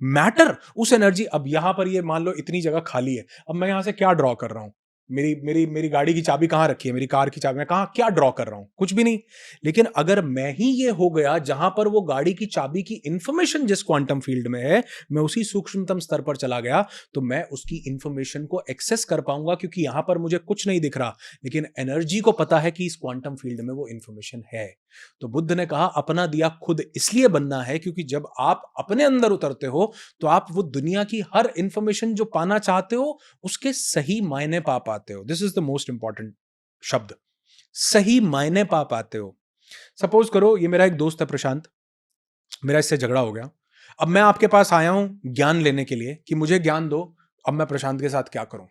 [SPEAKER 1] मैटर उस एनर्जी, अब यहां पर ये मान लो इतनी जगह खाली है, अब मैं यहां से क्या ड्रॉ कर रहा हूं? मेरी मेरी मेरी गाड़ी की चाबी कहां रखी है? मेरी कार की चाबी मैं कहां क्या ड्रॉ कर रहा हूं? कुछ भी नहीं। लेकिन अगर मैं ही ये हो गया जहां पर वो गाड़ी की चाबी की इंफॉर्मेशन जिस क्वांटम फील्ड में है, मैं उसी सूक्ष्मतम स्तर पर चला गया, तो मैं उसकी इंफॉर्मेशन को एक्सेस कर पाऊंगा, क्योंकि यहां पर मुझे कुछ नहीं दिख रहा, लेकिन एनर्जी को पता है कि इस क्वांटम फील्ड में वो इंफॉर्मेशन है। तो बुद्ध ने कहा अपना दिया खुद इसलिए बनना है, क्योंकि जब आप अपने अंदर उतरते हो, तो आप वो दुनिया की हर इंफॉर्मेशन जो पाना चाहते हो, उसके सही मायने पा पाते हो। This is the most important शब्द, सही मायने पा पाते हो। सपोज करो ये मेरा एक दोस्त है प्रशांत, मेरा इससे झगड़ा हो गया। अब मैं आपके पास आया हूं ज्ञान लेने के लिए कि मुझे ज्ञान दो, अब मैं प्रशांत के साथ क्या करूं?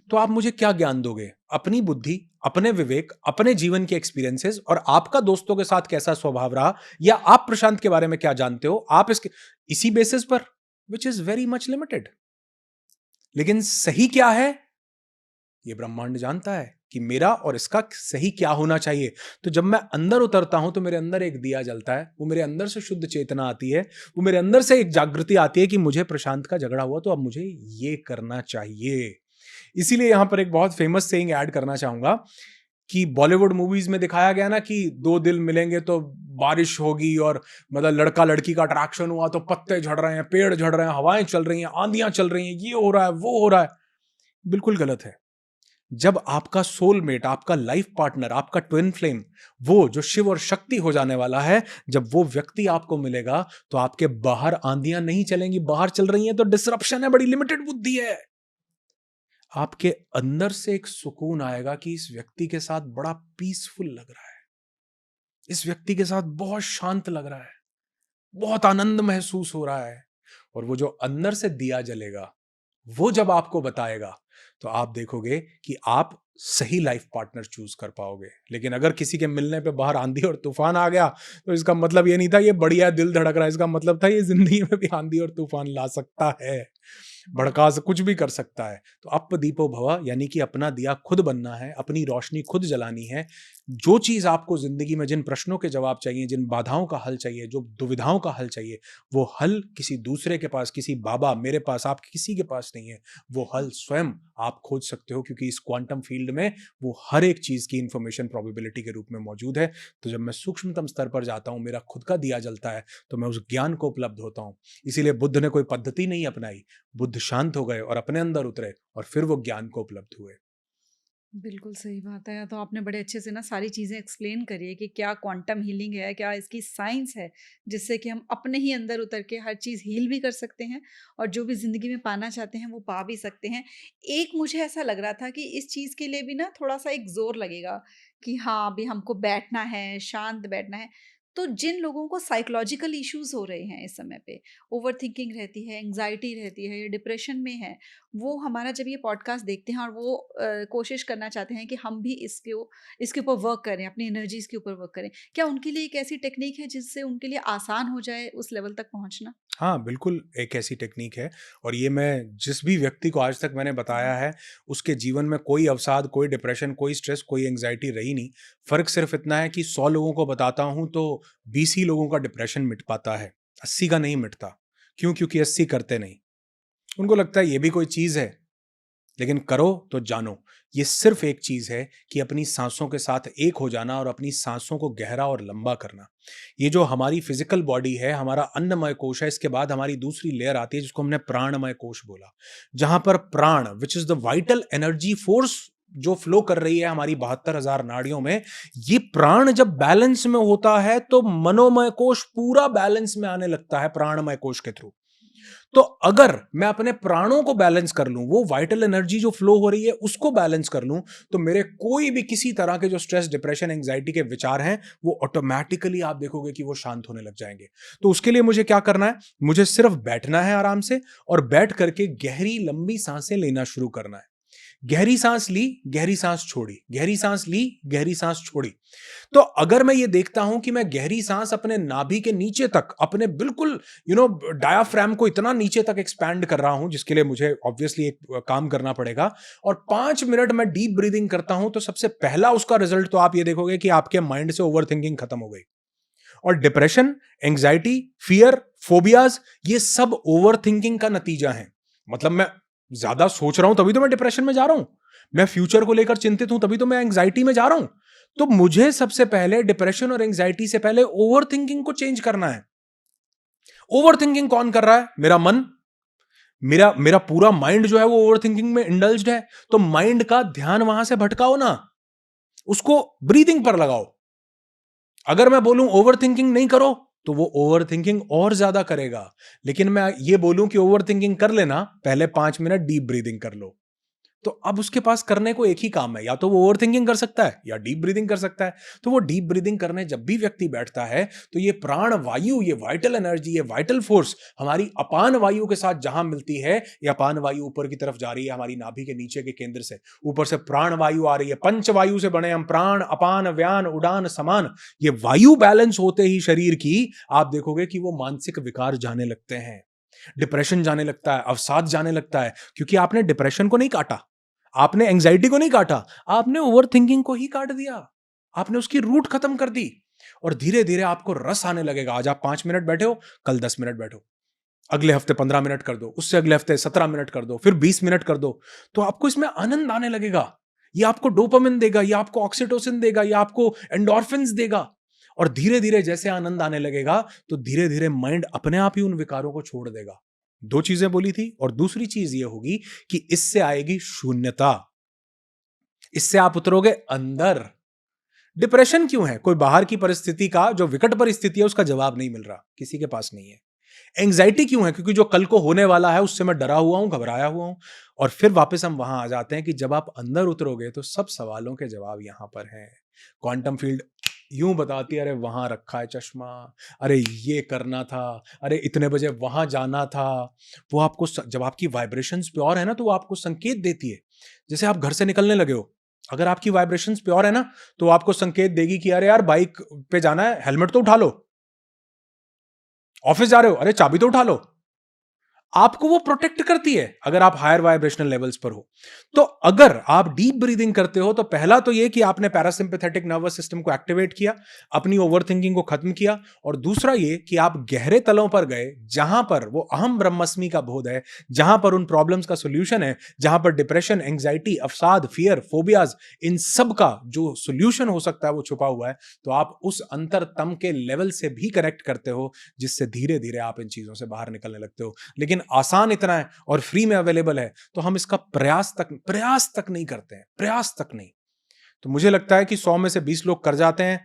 [SPEAKER 1] तो आप मुझे क्या ज्ञान दोगे? अपनी बुद्धि, अपने विवेक, अपने जीवन के एक्सपीरियंसेस, और आपका दोस्तों के साथ कैसा स्वभाव रहा, या आप प्रशांत के बारे में क्या जानते हो, आप इसके इसी बेसिस पर, which is very much limited. लेकिन सही क्या है, ये ब्रह्मांड जानता है कि मेरा और इसका सही क्या होना चाहिए। तो जब मैं अंदर उतरता हूं, तो मेरे अंदर एक दिया जलता है, वो मेरे अंदर से शुद्ध चेतना आती है, वो मेरे अंदर से एक जागृति आती है कि मुझे प्रशांत का झगड़ा हुआ, तो अब मुझे ये करना चाहिए। इसीलिए यहां पर एक बहुत फेमस सेइंग ऐड करना चाहूंगा कि बॉलीवुड मूवीज में दिखाया गया ना कि दो दिल मिलेंगे तो बारिश होगी, और मतलब लड़का लड़की का अट्रैक्शन हुआ तो पत्ते झड़ रहे हैं, पेड़ झड़ रहे हैं, हवाएं चल रही हैं, आंधियां चल रही हैं, ये हो रहा है, वो हो रहा है। बिल्कुल गलत है। जब आपका सोलमेट, आपका लाइफ पार्टनर, आपका ट्विन फ्लेम, वो जो शिव और शक्ति हो जाने वाला है, जब वो व्यक्ति आपको मिलेगा, तो आपके बाहर आंधियां नहीं चलेंगी। बाहर चल रही हैं तो डिसरप्शन है, बड़ी लिमिटेड बुद्धि है। आपके अंदर से एक सुकून आएगा कि इस व्यक्ति के साथ बड़ा पीसफुल लग रहा है, इस व्यक्ति के साथ बहुत शांत लग रहा है, बहुत आनंद महसूस हो रहा है। और वो जो अंदर से दिया जलेगा, वो जब आपको बताएगा, तो आप देखोगे कि आप सही लाइफ पार्टनर चूज कर पाओगे। लेकिन अगर किसी के मिलने पे बाहर आंधी और तूफान आ गया, तो इसका मतलब ये नहीं था ये बढ़िया दिल धड़क रहा है, इसका मतलब था ये जिंदगी में भी आंधी और तूफान ला सकता है, भड़का से कुछ भी कर सकता है। तो अप दीपो भव, यानी कि अपना दिया खुद बनना है, अपनी रोशनी खुद जलानी है। जो चीज आपको जिंदगी में, जिन प्रश्नों के जवाब चाहिए, जिन बाधाओं का हल चाहिए, जो दुविधाओं का हल चाहिए, वो हल किसी दूसरे के पास, किसी बाबा मेरे पास, आप किसी के पास नहीं है। वो हल स्वयं आप खोज सकते हो, क्योंकि इस क्वांटम फील्ड में वो हर एक चीज की इंफॉर्मेशन प्रोबेबिलिटी के रूप में मौजूद है। तो जब मैं सूक्ष्मतम स्तर पर जाता हूं, मेरा खुद का दिया जलता है, तो मैं उस ज्ञान को उपलब्ध होता हूं। इसीलिए बुद्ध ने कोई पद्धति नहीं अपनाई, बुद्ध शांत हो गए और अपने अंदर उतरे, और फिर वो ज्ञान को उपलब्ध हुए।
[SPEAKER 2] बिल्कुल सही बात है। तो आपने बड़े अच्छे से ना सारी चीज़ें एक्सप्लेन करी है कि क्या क्वांटम हीलिंग है, क्या इसकी साइंस है, जिससे कि हम अपने ही अंदर उतर के हर चीज़ हील भी कर सकते हैं और जो भी ज़िंदगी में पाना चाहते हैं, वो पा भी सकते हैं। एक मुझे ऐसा लग रहा था कि इस चीज़ के लिए भी ना थोड़ा-सा एक ज़ोर लगेगा कि हाँ, अभी हमको बैठना है, शांत बैठना है। तो जिन लोगों को साइकोलॉजिकल इश्यूज हो रहे हैं इस समय पे, ओवरथिंकिंग रहती है, एंग्जाइटी रहती है, या डिप्रेशन में है, वो हमारा जब ये पॉडकास्ट देखते हैं और वो कोशिश करना चाहते हैं कि हम भी इसके ऊपर वर्क करें, अपनी एनर्जीज के ऊपर वर्क करें, क्या उनके लिए एक ऐसी टेक्निक है जिससे उनके लिए आसान हो जाए उस लेवल तक पहुंचना?
[SPEAKER 1] हाँ, बिल्कुल एक ऐसी टेक्नीक है और ये मैं जिस भी व्यक्ति को आज तक मैंने बताया है, उसके जीवन में कोई अवसाद, कोई डिप्रेशन, कोई स्ट्रेस, कोई एंग्जायटी रही नहीं। फ़र्क सिर्फ़ इतना है कि 100 लोगों को बताता हूँ तो 20 ही लोगों का डिप्रेशन मिट पाता है, 80 का नहीं मिटता। क्यों? क्योंकि 80 करते नहीं। उनको लगता है ये भी कोई चीज़ है, लेकिन करो तो जानो, ये सिर्फ एक चीज़ है कि अपनी सांसों के साथ एक हो जाना और अपनी सांसों को गहरा और लंबा करना। ये जो हमारी फिजिकल बॉडी है, हमारा अन्नमय कोश है, इसके बाद हमारी दूसरी लेयर आती है जिसको हमने प्राणमय कोश बोला। जहां पर प्राण which is the vital energy force जो फ्लो कर रही है हमारी 72,000 नाड़ियों में, ये प्राण जब बैलेंस में होता है तो मनोमय कोश पूरा बैलेंस में आने लगता है प्राणमय कोश के थ्रू। तो अगर मैं अपने प्राणों को बैलेंस कर लूं, वो वाइटल एनर्जी जो फ्लो हो रही है उसको बैलेंस कर लूं, तो मेरे कोई भी किसी तरह के जो स्ट्रेस, डिप्रेशन, एंग्जाइटी के विचार हैं, वो ऑटोमेटिकली आप देखोगे कि वो शांत होने लग जाएंगे। तो उसके लिए मुझे क्या करना है? मुझे सिर्फ बैठना है आराम से और बैठ करके गहरी लंबी सांसें लेना शुरू करना है। गहरी सांस ली, गहरी सांस छोड़ी, गहरी सांस ली, गहरी सांस छोड़ी। तो अगर मैं ये देखता हूं कि मैं गहरी सांस अपने नाभि के नीचे तक, अपने बिल्कुल डायाफ्राम को इतना नीचे तक एक्सपैंड कर रहा हूं, जिसके लिए मुझे ऑब्वियसली एक काम करना पड़ेगा, और 5 मिनट मैं डीप ब्रीदिंग करता हूं, तो सबसे पहला उसका रिजल्ट तो आप ये देखोगे कि आपके माइंड से ओवर थिंकिंग खत्म हो गई। और डिप्रेशन, एंग्जाइटी, फियर, फोबियाज, ये सब ओवर थिंकिंग का नतीजा है। मतलब मैं ज्यादा सोच रहा हूं तभी तो मैं डिप्रेशन में जा रहा हूं, मैं फ्यूचर को लेकर चिंतित हूं तभी तो मैं एंग्जाइटी में जा रहा हूं। तो मुझे सबसे पहले डिप्रेशन और एंग्जाइटी से पहले ओवर थिंकिंग को चेंज करना है। ओवर थिंकिंग कौन कर रहा है? मेरा मन। मेरा मेरा पूरा माइंड जो है वो ओवर थिंकिंग में इंडल्ज्ड है। तो माइंड का ध्यान वहां से भटकाओ ना, उसको ब्रीदिंग पर लगाओ। अगर मैं बोलूं ओवर थिंकिंग नहीं करो, तो वो ओवर थिंकिंग और ज्यादा करेगा। लेकिन मैं ये बोलूं कि ओवर थिंकिंग कर लेना, पहले 5 मिनट डीप ब्रीदिंग कर लो। तो अब उसके पास करने को एक ही काम है, या तो वो ओवर थिंकिंग कर सकता है या डीप ब्रीदिंग कर सकता है। तो वो डीप ब्रीदिंग करने जब भी व्यक्ति बैठता है, तो ये प्राण वायु, ये वाइटल एनर्जी, ये वाइटल फोर्स हमारी अपान वायु के साथ जहां मिलती है, ये अपान वायु ऊपर की तरफ जा रही है हमारी नाभि के नीचे के केंद्र से, ऊपर से प्राण वायु आ रही है। पंच वायु से बने हम, प्राण, अपान, व्यान, उड़ान, समान। ये वायु बैलेंस होते ही शरीर की, आप देखोगे कि वो मानसिक विकार जाने लगते हैं, डिप्रेशन जाने लगता है, अवसाद जाने लगता है। क्योंकि आपने डिप्रेशन को नहीं काटा, आपने एंग्जाइटी को नहीं काटा, आपने ओवर थिंकिंग को ही काट दिया। आपने उसकी रूट खत्म कर दी। और धीरे धीरे आपको रस आने लगेगा। आज आप 5 मिनट बैठे हो, कल 10 मिनट बैठो, अगले हफ्ते 15 मिनट कर दो, उससे अगले हफ्ते 17 मिनट कर दो, फिर 20 मिनट कर दो। तो आपको इसमें आनंद आने लगेगा। ये आपको डोपामिन देगा, ये आपको ऑक्सीटोसिन देगा, ये आपको एंडोर्फिन्स देगा। और धीरे धीरे जैसे आनंद आने लगेगा, तो धीरे धीरे माइंड अपने आप ही उन विकारों को छोड़ देगा। 2 चीजें बोली थी, और दूसरी चीज ये होगी कि इससे आएगी शून्यता। इससे आप उतरोगे अंदर। डिप्रेशन क्यों है? कोई बाहर की परिस्थिति का, जो विकट परिस्थिति है, उसका जवाब नहीं मिल रहा, किसी के पास नहीं है। एंग्जाइटी क्यों है? क्योंकि जो कल को होने वाला है उससे मैं डरा हुआ हूं, घबराया हुआ हूं। और फिर वापस हम वहां आ जाते हैं कि जब आप अंदर उतरोगे तो सब सवालों के जवाब यहां पर हैं। क्वांटम फील्ड यूं बताती है, अरे वहां रखा है चश्मा, अरे ये करना था, अरे इतने बजे वहां जाना था। वो आपको जब आपकी वाइब्रेशंस प्योर है ना, तो वो आपको संकेत देती है। जैसे आप घर से निकलने लगे हो, अगर आपकी वाइब्रेशंस प्योर है ना, तो आपको संकेत देगी कि अरे यार बाइक पे जाना है, हेलमेट तो उठा लो। ऑफिस जा रहे हो, अरे चाबी तो उठा लो। आपको वो प्रोटेक्ट करती है अगर आप हायर वाइब्रेशनल लेवल्स पर हो। तो अगर आप डीप ब्रीदिंग करते हो, तो पहला तो ये कि आपने पैरासिम्पैथेटिक नर्वस सिस्टम को एक्टिवेट किया, अपनी ओवरथिंकिंग को खत्म किया। और दूसरा ये कि आप गहरे तलों पर गए, जहां पर वो अहम ब्रह्मस्मि का बोध है, जहां पर उन प्रॉब्लम्स का सोल्यूशन है, जहां पर डिप्रेशन, एंग्जाइटी, अवसाद, फियर, फोबियाज, इन सब का जो सोल्यूशन हो सकता है वो छुपा हुआ है। तो आप उस अंतरतम के लेवल से भी कनेक्ट करते हो, जिससे धीरे धीरे आप इन चीजों से बाहर निकलने लगते हो। लेकिन आसान इतना है और फ्री में अवेलेबल है, तो हम इसका प्रयास तक नहीं करते हैं, प्रयास तक नहीं। तो मुझे लगता है कि 100 में से 20 लोग कर जाते हैं,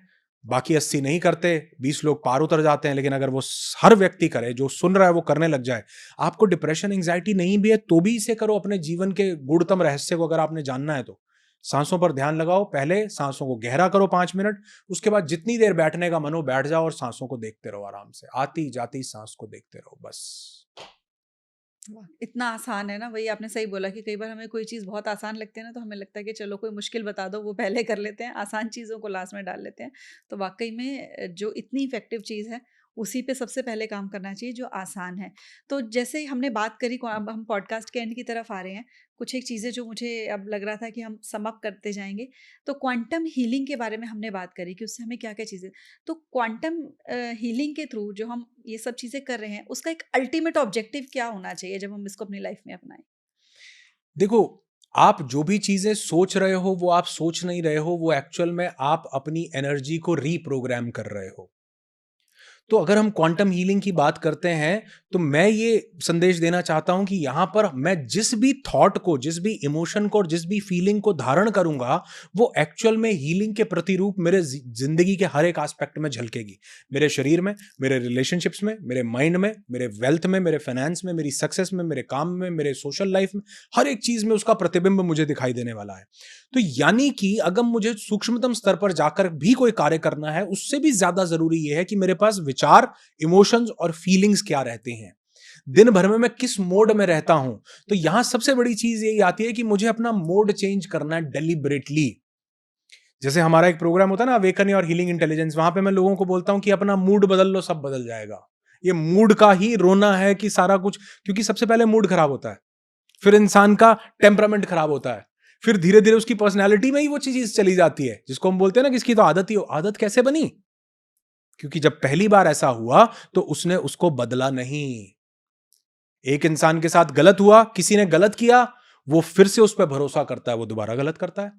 [SPEAKER 1] बाकी 80 नहीं करते, 20 लोग पार उतर जाते हैं। लेकिन अगर वो हर व्यक्ति करे, जो सुन रहा है वो करने लग जाए। आपको डिप्रेशन, एंग्जाइटी नहीं भी है तो भी इसे करो, अपने जीवन के गूढ़तम रहस्य को अगर आपने जानना है तो। सांसों पर ध्यान लगाओ, पहले सांसों को गहरा करो 5 मिनट, उसके बाद जितनी देर बैठने का मन हो बैठ जाओ और सांसों को देखते रहो आराम से, आती जाती सांस को देखते रहो बस।
[SPEAKER 2] वाह! इतना आसान है ना, वही आपने सही बोला कि कई बार हमें कोई चीज़ बहुत आसान लगती है ना, तो हमें लगता है कि चलो कोई मुश्किल बता दो, वो पहले कर लेते हैं, आसान चीज़ों को लास्ट में डाल लेते हैं। तो वाक़ई में जो इतनी इफ़ेक्टिव चीज़ है, उसी पे सबसे पहले काम करना चाहिए जो आसान है। तो जैसे ही हमने बात करी अब हम पॉडकास्ट के एंड की तरफ आ रहे हैं, कुछ एक चीज़ें जो मुझे अब लग रहा था कि हम सम अप करते जाएँगे। तो क्वांटम हीलिंग के बारे में हमने बात करी कि उससे हमें क्या-क्या चीज़ें, तो क्वांटम हीलिंग के थ्रू जो हम ये सब चीज़ें कर रहे हैं, उसका एक अल्टीमेट ऑब्जेक्टिव क्या होना चाहिए जब हम इसको अपनी लाइफ में अपनाएँ?
[SPEAKER 1] देखो, आप जो भी चीजें सोच रहे हो वो आप सोच नहीं रहे हो, वो एक्चुअल में आप अपनी एनर्जी को रीप्रोग्राम कर रहे हो। तो अगर हम क्वांटम हीलिंग की बात करते हैं, तो मैं ये संदेश देना चाहता हूं कि यहां पर मैं जिस भी थॉट को, जिस भी इमोशन को और जिस भी फीलिंग को धारण करूंगा, वो एक्चुअल में हीलिंग के प्रतिरूप मेरे जिंदगी के हर एक एस्पेक्ट में झलकेगी। मेरे शरीर में, मेरे रिलेशनशिप्स में, मेरे माइंड में, मेरे वेल्थ में, मेरे फाइनेंस में, मेरी सक्सेस में, मेरे काम में, मेरे सोशल लाइफ में, हर एक चीज में उसका प्रतिबिंब मुझे दिखाई देने वाला है। तो यानी कि अगर मुझे सूक्ष्मतम स्तर पर जाकर भी कोई कार्य करना है, उससे भी ज्यादा जरूरी यह है कि मेरे पास विचार, इमोशंस और फीलिंग्स क्या रहते हैं, दिन भर में मैं किस मोड में रहता हूं। तो यहां सबसे बड़ी चीज यही आती है कि मुझे अपना मोड चेंज करना है डेलिबरेटली। जैसे हमारा एक प्रोग्राम होता है ना, अवेकन और हीलिंग इंटेलिजेंस, वहां पे मैं लोगों को बोलता हूं कि अपना मूड बदल लो, सब बदल जाएगा। ये मूड का ही रोना है कि सारा कुछ, क्योंकि सबसे पहले मूड खराब होता है, फिर इंसान का टेम्परामेंट खराब होता है, फिर धीरे धीरे उसकी पर्सनैलिटी में ही वो चीज चली जाती है, जिसको हम बोलते हैं ना कि इसकी तो आदत ही हो। आदत कैसे बनी? क्योंकि जब पहली बार ऐसा हुआ तो उसने उसको बदला नहीं। एक इंसान के साथ गलत हुआ, किसी ने गलत किया, वो फिर से उस पर भरोसा करता है, वो दोबारा गलत करता है।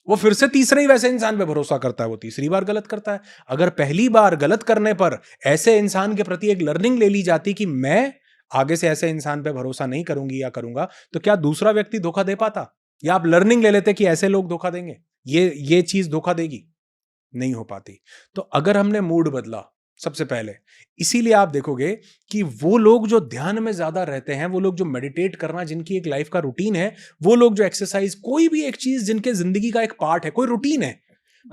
[SPEAKER 1] वो फिर से तीसरे ही वैसे इंसान पे भरोसा करता है, वो तीसरी बार गलत करता है। अगर पहली बार गलत करने पर ऐसे इंसान के प्रति एक लर्निंग ले ली जाती कि मैं आगे से ऐसे इंसान पे भरोसा नहीं करूंगी या करूंगा, तो क्या दूसरा व्यक्ति धोखा दे पाता? या आप लर्निंग ले लेते कि ऐसे लोग धोखा देंगे, ये चीज धोखा देगी? नहीं हो पाती। तो अगर हमने मूड बदला सबसे पहले, इसीलिए आप देखोगे कि वो लोग जो ध्यान में ज्यादा रहते हैं, वो लोग जो मेडिटेट करना जिनकी एक लाइफ का रूटीन है, वो लोग जो एक्सरसाइज, कोई भी एक चीज जिनके जिंदगी का एक पार्ट है, कोई रूटीन है,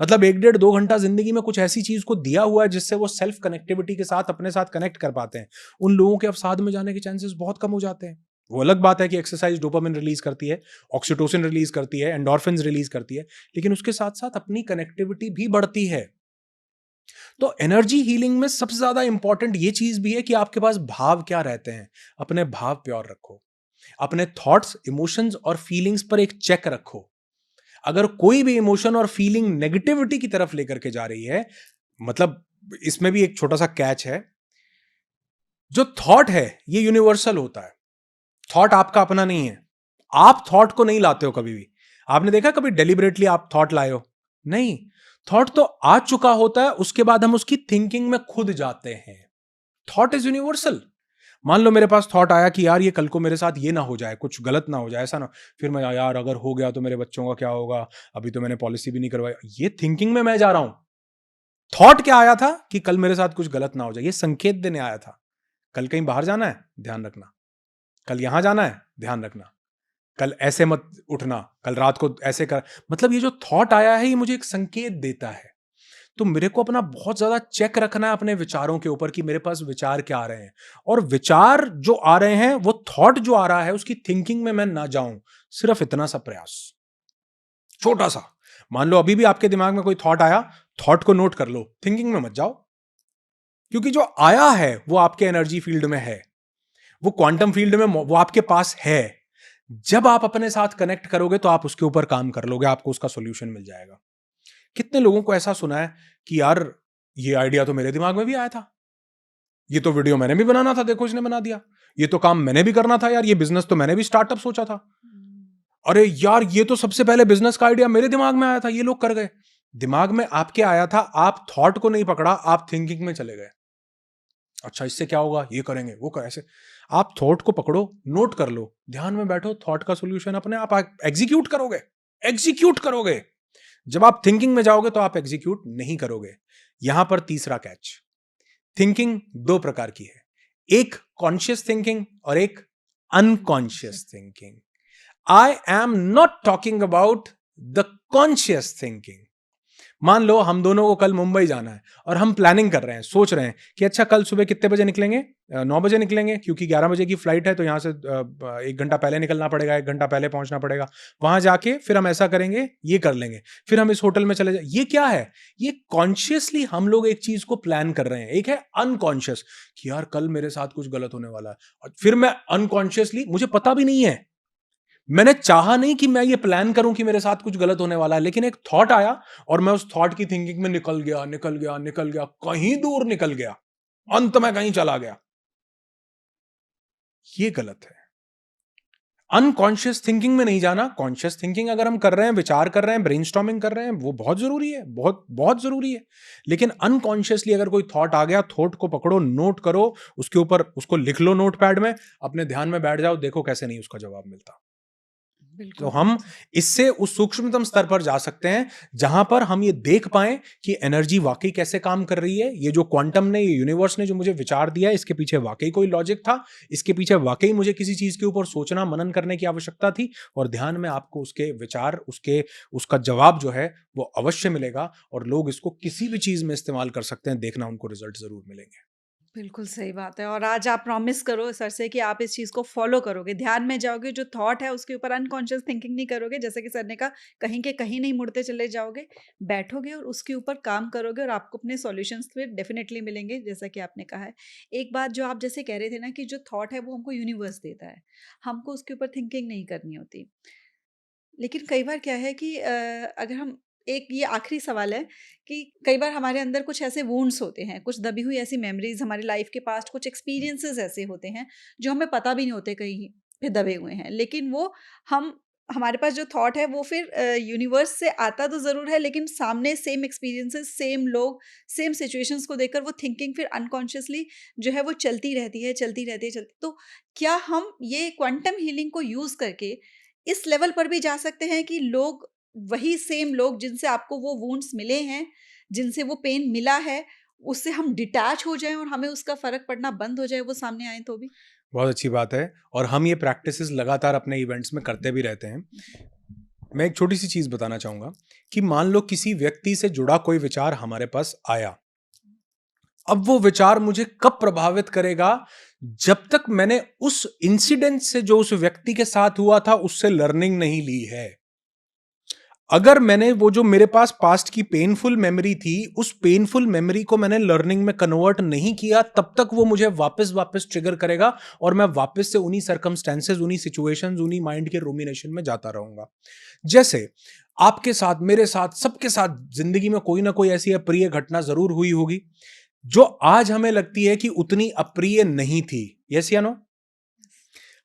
[SPEAKER 1] मतलब 1 डेढ़ 2 घंटा जिंदगी में कुछ ऐसी चीज को दिया हुआ है जिससे वो सेल्फ कनेक्टिविटी के साथ अपने साथ कनेक्ट कर पाते हैं, उन लोगों के अवसाद में जाने के चांसेस बहुत कम हो जाते हैं। वो अलग बात है कि एक्सरसाइज डोपामिन रिलीज करती है, ऑक्सीटोसिन रिलीज करती है, एंडोर्फिन्स रिलीज करती है, लेकिन उसके साथ साथ अपनी कनेक्टिविटी भी बढ़ती है। तो एनर्जी हीलिंग में सबसे ज्यादा इंपॉर्टेंट ये चीज भी है कि आपके पास भाव क्या रहते हैं। अपने भाव प्योर रखो, अपने थॉट्स, इमोशंस और फीलिंग्स पर एक चेक रखो। अगर कोई भी इमोशन और फीलिंग नेगेटिविटी की तरफ लेकर के जा रही है, मतलब इसमें भी एक छोटा सा कैच है, जो थॉट है ये यूनिवर्सल होता है। थॉट आपका अपना नहीं है, आप थॉट को नहीं लाते हो कभी भी। आपने देखा कभी डेलिबरेटली आप थॉट लाए हो? नहीं। थॉट तो आ चुका होता है, उसके बाद हम उसकी थिंकिंग में खुद जाते हैं। Thought is universal. मान लो मेरे पास थॉट आया कि यार ये कल को मेरे साथ ये ना हो जाए, कुछ गलत ना हो जाए, ऐसा ना, फिर मैं यार अगर हो गया तो मेरे बच्चों का क्या होगा, अभी तो मैंने पॉलिसी भी नहीं करवाई, ये थिंकिंग में मैं जा रहा हूं। थॉट क्या आया था कि कल मेरे साथ कुछ गलत ना हो जाए, ये संकेत देने आया था। कल कहीं बाहर जाना है, ध्यान रखना। कल यहां जाना है, ध्यान रखना। कल ऐसे मत उठना, कल रात को ऐसे कर, मतलब ये जो थॉट आया है ये मुझे एक संकेत देता है। तो मेरे को अपना बहुत ज्यादा चेक रखना है अपने विचारों के ऊपर कि मेरे पास विचार क्या आ रहे हैं, और विचार जो आ रहे हैं, वो थॉट जो आ रहा है उसकी थिंकिंग में मैं ना जाऊं। सिर्फ इतना सा प्रयास, छोटा सा। मान लो अभी भी आपके दिमाग में कोई थॉट आया, थॉट को नोट कर लो, थिंकिंग में मत जाओ, क्योंकि जो आया है वो आपके एनर्जी फील्ड में है, वो क्वांटम फील्ड में, वो आपके पास है। जब आप अपने साथ कनेक्ट करोगे तो आप उसके ऊपर काम कर लोगे, आपको उसका सॉल्यूशन मिल जाएगा। कितने लोगों को ऐसा सुना है कि यार ये आइडिया तो मेरे दिमाग में भी आया था, ये तो वीडियो मैंने भी बनाना था, देखो इसने बना दिया, ये तो काम मैंने भी करना था, यार ये बिजनेस तो मैंने भी स्टार्टअप सोचा था, अरे यार ये तो सबसे पहले बिजनेस का आइडिया मेरे दिमाग में आया था, ये लोग कर गए। दिमाग में आपके आया था, आप थॉट को नहीं पकड़ा, आप थिंकिंग में चले गए। अच्छा इससे क्या होगा, ये करेंगे, वो कर, ऐसे। आप थॉट को पकड़ो, नोट कर लो, ध्यान में बैठो, थॉट का सॉल्यूशन अपने आप एग्जीक्यूट करोगे। एग्जीक्यूट करोगे। जब आप थिंकिंग में जाओगे तो आप एग्जीक्यूट नहीं करोगे। यहां पर तीसरा कैच, थिंकिंग 2 प्रकार की है, एक कॉन्शियस थिंकिंग और एक unconscious thinking. I am not talking about the conscious thinking. मान लो हम दोनों को कल मुंबई जाना है और हम प्लानिंग कर रहे हैं, सोच रहे हैं कि अच्छा कल सुबह कितने बजे निकलेंगे, 9 बजे निकलेंगे क्योंकि 11 बजे की फ्लाइट है, तो यहाँ से 1 घंटा पहले निकलना पड़ेगा, 1 घंटा पहले पहुंचना पड़ेगा। वहां जाके फिर हम ऐसा करेंगे, ये कर लेंगे, फिर हम इस होटल में चले जाए। ये क्या है? ये कॉन्शियसली हम लोग एक चीज को प्लान कर रहे हैं। एक है अनकॉन्शियस कि यार कल मेरे साथ कुछ गलत होने वाला है, और फिर मैं अनकॉन्शियसली, मुझे पता भी नहीं है, मैंने चाहा नहीं कि मैं ये प्लान करूं कि मेरे साथ कुछ गलत होने वाला है, लेकिन एक थॉट आया और मैं उस थॉट की थिंकिंग में निकल गया, निकल गया, निकल गया, कहीं दूर निकल गया, अंत में कहीं चला गया। ये गलत है। अनकॉन्शियस थिंकिंग में नहीं जाना। कॉन्शियस थिंकिंग अगर हम कर रहे हैं, विचार कर रहे हैं, ब्रेनस्टॉर्मिंग कर रहे हैं, वो बहुत जरूरी है, बहुत बहुत जरूरी है। लेकिन अनकॉन्शियसली अगर कोई थॉट आ गया, थॉट को पकड़ो, नोट करो, उसके ऊपर उसको लिख लो नोटपैड में, अपने ध्यान में बैठ जाओ, देखो कैसे नहीं उसका जवाब मिलता। तो
[SPEAKER 2] बिल्कुल।
[SPEAKER 1] हम इससे उस सूक्ष्मतम स्तर पर जा सकते हैं जहां पर हम ये देख पाएं कि एनर्जी वाकई कैसे काम कर रही है। ये जो क्वांटम ने, ये यूनिवर्स ने जो मुझे विचार दिया है, इसके पीछे वाकई कोई लॉजिक था, इसके पीछे वाकई मुझे किसी चीज के ऊपर सोचना, मनन करने की आवश्यकता थी। और ध्यान में आपको उसके विचार, उसका जवाब जो है वो अवश्य मिलेगा, और लोग इसको किसी भी चीज में इस्तेमाल कर सकते हैं। देखना, उनको रिजल्ट जरूर मिलेंगे।
[SPEAKER 2] बिल्कुल सही बात है। और आज आप प्रॉमिस करो सर से कि आप इस चीज़ को फ़ॉलो करोगे, ध्यान में जाओगे, जो थॉट है उसके ऊपर अनकॉन्शियस थिंकिंग नहीं करोगे, जैसे कि सर ने कहा, कहीं के कहीं नहीं मुड़ते चले जाओगे, बैठोगे और उसके ऊपर काम करोगे और आपको अपने सॉल्यूशंस फिर डेफ़िनेटली मिलेंगे, जैसा कि आपने कहा है। एक बात जो आप जैसे कह रहे थे ना कि जो थॉट है वो हमको यूनिवर्स देता है, हमको उसके ऊपर थिंकिंग नहीं करनी होती। लेकिन कई बार क्या है कि अगर हम, एक ये आखिरी सवाल है कि कई बार हमारे अंदर कुछ ऐसे वुंड्स होते हैं, कुछ दबी हुई ऐसी मेमोरीज, हमारी लाइफ के पास्ट कुछ एक्सपीरियंसेस ऐसे होते हैं जो हमें पता भी नहीं होते कहीं पे दबे हुए हैं, लेकिन वो हम, हमारे पास जो थॉट है वो फिर यूनिवर्स से आता तो ज़रूर है, लेकिन सामने सेम एक्सपीरियंसेस, सेम लोग, सेम सिचुएशंस को देखकर वो थिंकिंग फिर अनकॉन्शियसली जो है वो चलती रहती है, चलती रहती है, चलती। तो क्या हम ये क्वांटम हीलिंग को यूज़ करके इस लेवल पर भी जा सकते हैं कि लोग, वही सेम लोग जिनसे आपको वो वुंड्स मिले हैं, जिनसे वो पेन मिला है, उससे हम डिटैच हो जाएँ और हमें उसका फ़र्क पड़ना बंद हो जाए, वो सामने आएँ तो भी?
[SPEAKER 1] बहुत अच्छी बात है, और हम ये प्रैक्टिसेस लगातार अपने इवेंट्स में करते भी रहते हैं। मैं एक छोटी सी चीज बताना चाहूंगा कि मान लो किसी व्यक्ति से जुड़ा कोई विचार हमारे पास आया। अब वो विचार मुझे कब प्रभावित करेगा? जब तक मैंने उस इंसिडेंट से, जो उस व्यक्ति के साथ हुआ था, उससे लर्निंग नहीं ली है। अगर मैंने वो जो मेरे पास पास्ट की पेनफुल मेमोरी थी, उस पेनफुल मेमोरी को मैंने लर्निंग में कन्वर्ट नहीं किया, तब तक वो मुझे वापस वापस ट्रिगर करेगा, और मैं वापस से उन्हीं सर्कमस्टेंसेस, उन्हीं सिचुएशंस, उन्हीं माइंड के रूमिनेशन में जाता रहूंगा। जैसे आपके साथ, मेरे साथ, सबके साथ जिंदगी में कोई ना कोई ऐसी अप्रिय घटना जरूर हुई होगी जो आज हमें लगती है कि उतनी अप्रिय नहीं थी। यस या नो?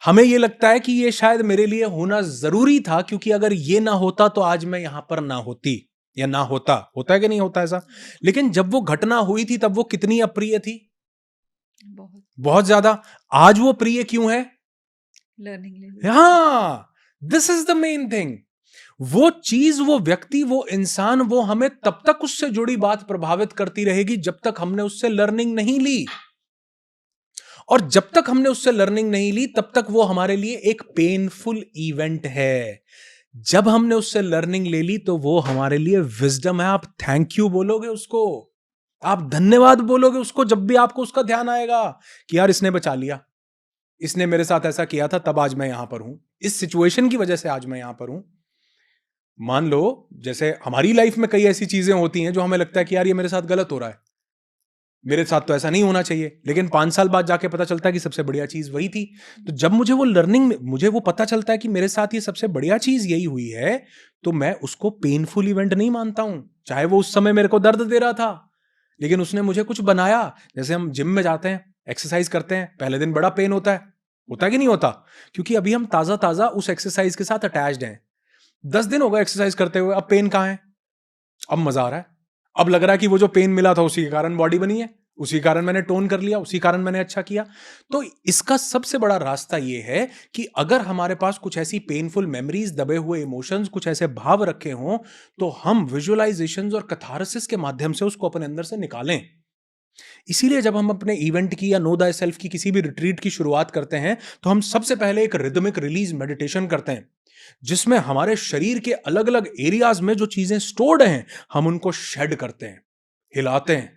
[SPEAKER 1] हमें ये लगता है कि ये शायद मेरे लिए होना जरूरी था, क्योंकि अगर ये ना होता तो आज मैं यहां पर ना होती, या ना होता। होता है कि नहीं होता ऐसा? लेकिन जब वो घटना हुई थी तब वो कितनी अप्रिय थी?
[SPEAKER 2] बहुत।
[SPEAKER 1] बहुत ज्यादा। आज वो प्रिय क्यों है?
[SPEAKER 2] लर्निंग ले ली।
[SPEAKER 1] हाँ, this is the main thing. वो चीज, वो व्यक्ति, वो इंसान, वो हमें तब तक उससे जुड़ी बात प्रभावित करती रहेगी जब तक हमने उससे लर्निंग नहीं ली। और जब तक हमने उससे लर्निंग नहीं ली तब तक वो हमारे लिए एक पेनफुल इवेंट है। जब हमने उससे लर्निंग ले ली तो वो हमारे लिए विजडम है। आप थैंक यू बोलोगे उसको, आप धन्यवाद बोलोगे उसको, जब भी आपको उसका ध्यान आएगा कि यार इसने बचा लिया, इसने मेरे साथ ऐसा किया था, तब आज मैं यहां पर हूं, इस सिचुएशन की वजह से आज मैं यहां पर हूं। मान लो जैसे हमारी लाइफ में कई ऐसी चीजें होती हैं जो हमें लगता है कि यार ये मेरे साथ गलत हो रहा है, मेरे साथ तो ऐसा नहीं होना चाहिए, लेकिन 5 साल बाद जाके पता चलता है कि सबसे बढ़िया चीज वही थी। तो जब मुझे वो लर्निंग, मुझे वो पता चलता है कि मेरे साथ ये सबसे बढ़िया चीज यही हुई है, तो मैं उसको पेनफुल इवेंट नहीं मानता हूं। चाहे वो उस समय मेरे को दर्द दे रहा था, लेकिन उसने मुझे कुछ बनाया। जैसे हम जिम में जाते हैं, एक्सरसाइज करते हैं, पहले दिन बड़ा पेन होता है कि नहीं होता? क्योंकि अभी हम ताजा ताजा उस एक्सरसाइज के साथ अटैच्ड हैं। 10 दिन हो गए एक्सरसाइज करते हुए, अब पेन कहाँ है? अब मजा आ रहा है। अब लग रहा है कि वो जो पेन मिला था उसी के कारण बॉडी बनी है, उसी कारण मैंने टोन कर लिया, उसी कारण मैंने अच्छा किया। तो इसका सबसे बड़ा रास्ता ये है कि अगर हमारे पास कुछ ऐसी पेनफुल मेमोरीज, दबे हुए इमोशंस, कुछ ऐसे भाव रखे हों, तो हम विजुअलाइजेशंस और कैथारसिस के माध्यम से उसको अपने अंदर से निकालें। इसीलिए जब हम अपने इवेंट की या नो द सेल्फ की किसी भी रिट्रीट की शुरुआत करते हैं, तो हम सबसे पहले एक रिदमिक रिलीज मेडिटेशन करते हैं। जिसमें हमारे शरीर के अलग अलग एरियाज में जो चीजें स्टोर्ड हैं, हम उनको शेड करते हैं, हिलाते हैं।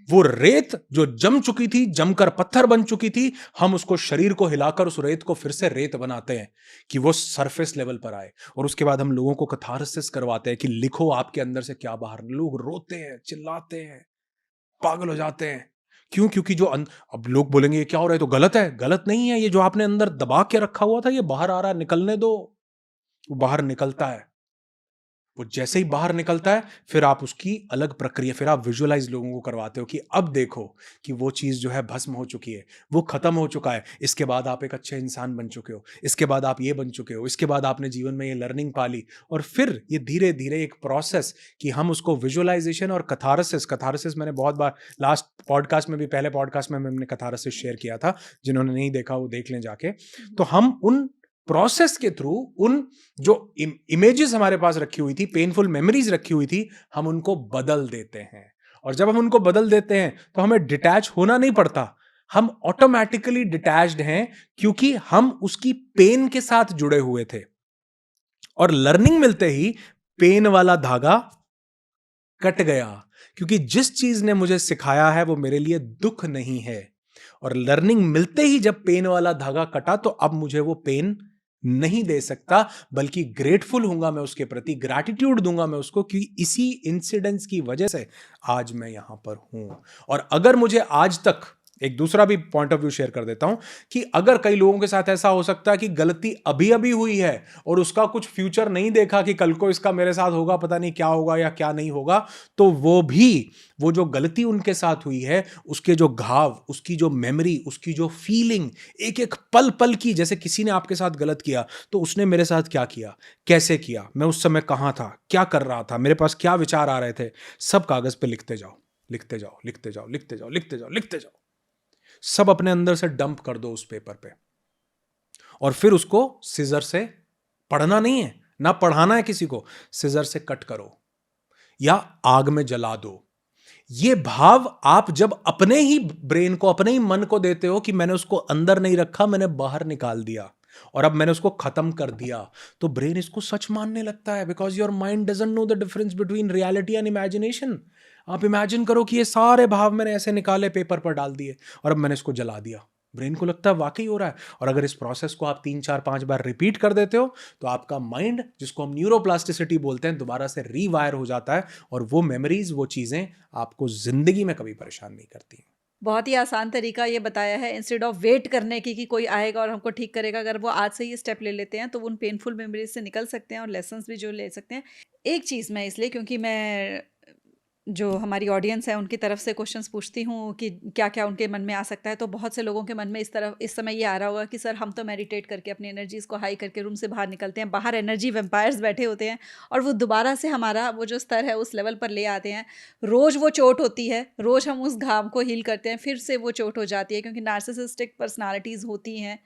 [SPEAKER 1] वो रेत जो जम चुकी थी, जमकर पत्थर बन चुकी थी, हम उसको शरीर को हिलाकर उस रेत को फिर से रेत बनाते हैं कि वो सरफेस लेवल पर आए। और उसके बाद हम लोगों को कैथारसिस करवाते हैं कि लिखो आपके अंदर से क्या बाहर। लोग रोते हैं, चिल्लाते हैं, पागल हो जाते हैं। क्यों? क्योंकि अब लोग बोलेंगे ये क्या हो रहा है, तो गलत है। गलत नहीं है, ये जो आपने अंदर दबा के रखा हुआ था ये बाहर आ रहा है, निकलने दो। वो बाहर निकलता है। वो जैसे ही बाहर निकलता है, फिर आप उसकी अलग प्रक्रिया, फिर आप विजुअलाइज लोगों को करवाते हो कि अब देखो कि वो चीज जो है भस्म हो चुकी है, वो खत्म हो चुका है। इसके बाद आप एक अच्छे इंसान बन चुके हो, इसके बाद आप ये बन चुके हो, इसके बाद आपने जीवन में ये लर्निंग पा ली। और फिर ये धीरे धीरे एक प्रोसेस कि हम उसको विजुअलाइजेशन और कथारसिस मैंने बहुत बार लास्ट पॉडकास्ट में भी, पहले पॉडकास्ट में हमने कथारसिस शेयर किया था, जिन्होंने नहीं देखा वो देख लें जाके। तो हम उन प्रोसेस के थ्रू उन जो इमेजेस हमारे पास रखी हुई थी, पेनफुल मेमोरीज रखी हुई थी, हम उनको बदल देते हैं। और जब हम उनको बदल देते हैं तो हमें डिटैच होना नहीं पड़ता, हम ऑटोमेटिकली डिटैच्ड हैं, क्योंकि हम उसकी पेन के साथ जुड़े हुए थे। और लर्निंग मिलते ही पेन वाला धागा कट गया, क्योंकि जिस चीज ने मुझे सिखाया है वो मेरे लिए दुख नहीं है। और लर्निंग मिलते ही जब पेन वाला धागा कटा, तो अब मुझे वो पेन नहीं दे सकता, बल्कि ग्रेटफुल हूंगा मैं उसके प्रति, ग्रैटिट्यूड दूंगा मैं उसको कि इसी इंसिडेंट्स की वजह से आज मैं यहां पर हूं। और अगर मुझे आज तक एक दूसरा भी पॉइंट ऑफ व्यू शेयर कर देता हूं कि अगर कई लोगों के साथ ऐसा हो सकता है कि गलती अभी अभी हुई है और उसका कुछ फ्यूचर नहीं देखा कि कल को इसका मेरे साथ होगा, पता नहीं क्या होगा या क्या नहीं होगा, तो वो जो गलती उनके साथ हुई है, उसके जो घाव, उसकी जो मेमोरी, उसकी जो फीलिंग, एक एक पल पल की, जैसे किसी ने आपके साथ गलत किया तो उसने मेरे साथ क्या किया, कैसे किया, मैं उस समय कहां था, क्या कर रहा था, मेरे पास क्या विचार आ रहे थे, सब कागज पे लिखते जाओ, लिखते जाओ, लिखते जाओ, लिखते जाओ, लिखते जाओ, लिखते जाओ। सब अपने अंदर से डंप कर दो उस पेपर पे। और फिर उसको सिजर से, पढ़ना नहीं है ना, पढ़ाना है किसी को, सिजर से कट करो या आग में जला दो। ये भाव आप जब अपने ही ब्रेन को, अपने ही मन को देते हो कि मैंने उसको अंदर नहीं रखा, मैंने बाहर निकाल दिया और अब मैंने उसको खत्म कर दिया, तो ब्रेन इसको सच मानने लगता है। Because your mind doesn't know the difference between reality and imagination. आप इमेजिन करो कि ये सारे भाव मैंने ऐसे निकाले, पेपर पर डाल दिए और अब मैंने इसको जला दिया। ब्रेन को लगता है वाकई हो रहा है। और अगर इस प्रोसेस को आप 3 4 5 बार रिपीट कर देते हो, तो आपका माइंड, जिसको हम न्यूरोप्लास्टिसिटी बोलते हैं, दोबारा से रीवायर हो जाता है और वो मेमोरीज, वो चीजें आपको जिंदगी में कभी परेशान नहीं करती।
[SPEAKER 2] बहुत ही आसान तरीका ये बताया है, इंस्टेड ऑफ वेट करने की कि कोई आएगा और हमको ठीक करेगा, अगर वो आज से ही स्टेप ले लेते हैं तो वो उन पेनफुल मेमोरीज से निकल सकते हैं और लेसन्स भी जो ले सकते हैं। एक चीज़ मैं इसलिए, क्योंकि मैं जो हमारी ऑडियंस है उनकी तरफ से क्वेश्चंस पूछती हूँ कि क्या क्या उनके मन में आ सकता है, तो बहुत से लोगों के मन में इस समय ये आ रहा होगा कि सर हम तो मेडिटेट करके अपनी एनर्जीज को हाई करके रूम से बाहर निकलते हैं, बाहर एनर्जी वेम्पायर्स बैठे होते हैं और वो दोबारा से हमारा वो जो स्तर है उस लेवल पर ले आते हैं। रोज़ वो चोट होती है, रोज़ हम उस घाव को हील करते हैं, फिर से वो चोट हो जाती है, क्योंकि नार्सिसिस्टिक पर्सनालिटीज़ होती हैं,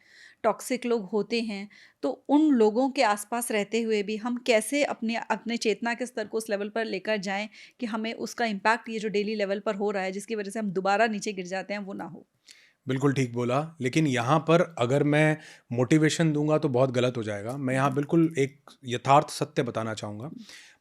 [SPEAKER 2] टॉक्सिक लोग होते हैं। तो उन लोगों के आसपास रहते हुए भी हम कैसे अपने अपने चेतना के स्तर को उस लेवल पर लेकर जाएं कि हमें उसका इम्पैक्ट, ये जो डेली लेवल पर हो रहा है जिसकी वजह से हम दोबारा नीचे गिर जाते हैं, वो ना हो।
[SPEAKER 1] बिल्कुल ठीक बोला, लेकिन यहाँ पर अगर मैं मोटिवेशन दूंगा तो बहुत गलत हो जाएगा। मैं यहाँ बिल्कुल एक यथार्थ सत्य बताना चाहूँगा।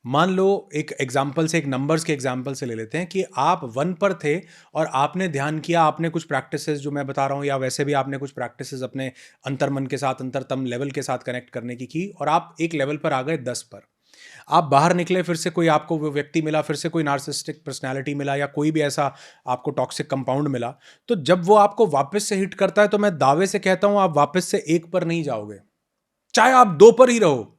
[SPEAKER 1] मान लो एक एग्जाम्पल से, एक नंबर्स के एग्जाम्पल से ले लेते हैं कि आप 1 पर थे और आपने ध्यान किया, आपने कुछ प्रैक्टिसेस जो मैं बता रहा हूँ, या वैसे भी आपने कुछ प्रैक्टिसेस अपने अंतर्मन के साथ, अंतरतम लेवल के साथ कनेक्ट करने की और आप एक लेवल पर आ गए 10 पर। आप बाहर निकले, फिर से कोई आपको वो व्यक्ति मिला, फिर से कोई नार्सिसिस्टिक पर्सनैलिटी मिला या कोई भी ऐसा आपको टॉक्सिक कंपाउंड मिला, तो जब वो आपको वापस से हिट करता है तो मैं दावे से कहता हूं आप वापस से 1 पर नहीं जाओगे। चाहे आप 2 पर ही रहो,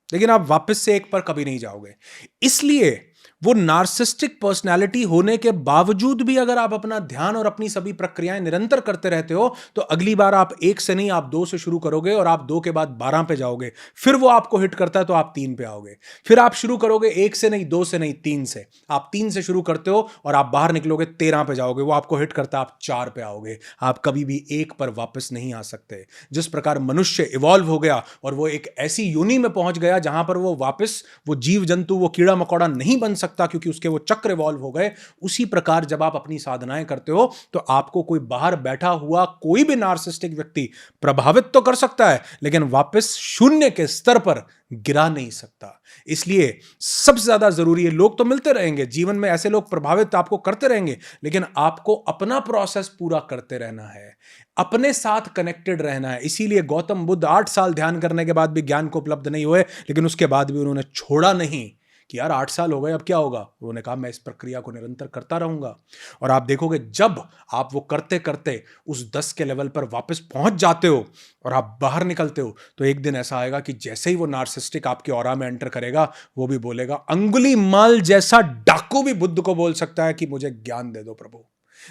[SPEAKER 1] लेकिन आप वापस से 1 पर कभी नहीं जाओगे। इसलिए वो नार्सिसिस्टिक पर्सनालिटी होने के बावजूद भी अगर आप अपना ध्यान और अपनी सभी प्रक्रियाएं निरंतर करते रहते हो, तो अगली बार आप 1 से नहीं, आप 2 से शुरू करोगे और आप 2 के बाद 12 पे जाओगे। फिर वो आपको हिट करता है तो आप 3 पे आओगे। फिर आप शुरू करोगे 1 से नहीं, 2 से नहीं, 3 से। आप 3 से शुरू करते हो और आप बाहर निकलोगे 13 पे जाओगे। वो आपको हिट करता है, आप 4 पे आओगे। आप कभी भी 1 पर वापस नहीं आ सकते। जिस प्रकार मनुष्य इवॉल्व हो गया और वो एक ऐसी योनि में पहुंच गया जहां पर वो वापस वो जीव जंतु, वो कीड़ा मकोड़ा नहीं बन सकता, सकता क्योंकि उसके वो चक्र इवॉल्व हो गए। उसी प्रकार जब आप अपनी साधनाएं करते हो तो आपको कोई बाहर बैठा हुआ कोई भी नार्सिसिस्टिक व्यक्ति प्रभावित तो कर सकता है, लेकिन वापस शून्य के स्तर पर गिरा नहीं सकता। इसलिए सबसे ज्यादा जरूरी है, लोग तो मिलते रहेंगे जीवन में, ऐसे लोग प्रभावित आपको करते रहेंगे, लेकिन आपको अपना प्रोसेस पूरा करते रहना है, अपने साथ कनेक्टेड रहना है। इसीलिए गौतम बुद्ध 8 साल ध्यान करने के बाद भी ज्ञान को उपलब्ध नहीं हुए, लेकिन उसके बाद भी उन्होंने छोड़ा नहीं कि यार 8 साल हो गए, अब क्या होगा। उन्होंने कहा मैं इस प्रक्रिया को निरंतर करता रहूंगा। और आप देखोगे जब आप वो करते करते उस 10 के लेवल पर वापस पहुंच जाते हो और आप बाहर निकलते हो, तो एक दिन ऐसा आएगा कि जैसे ही वो नार्सिसिस्टिक आपके ऑरा में एंटर करेगा, वो भी बोलेगा, अंगुली माल जैसा डाकू भी बुद्ध को बोल सकता है कि मुझे ज्ञान दे दो प्रभु,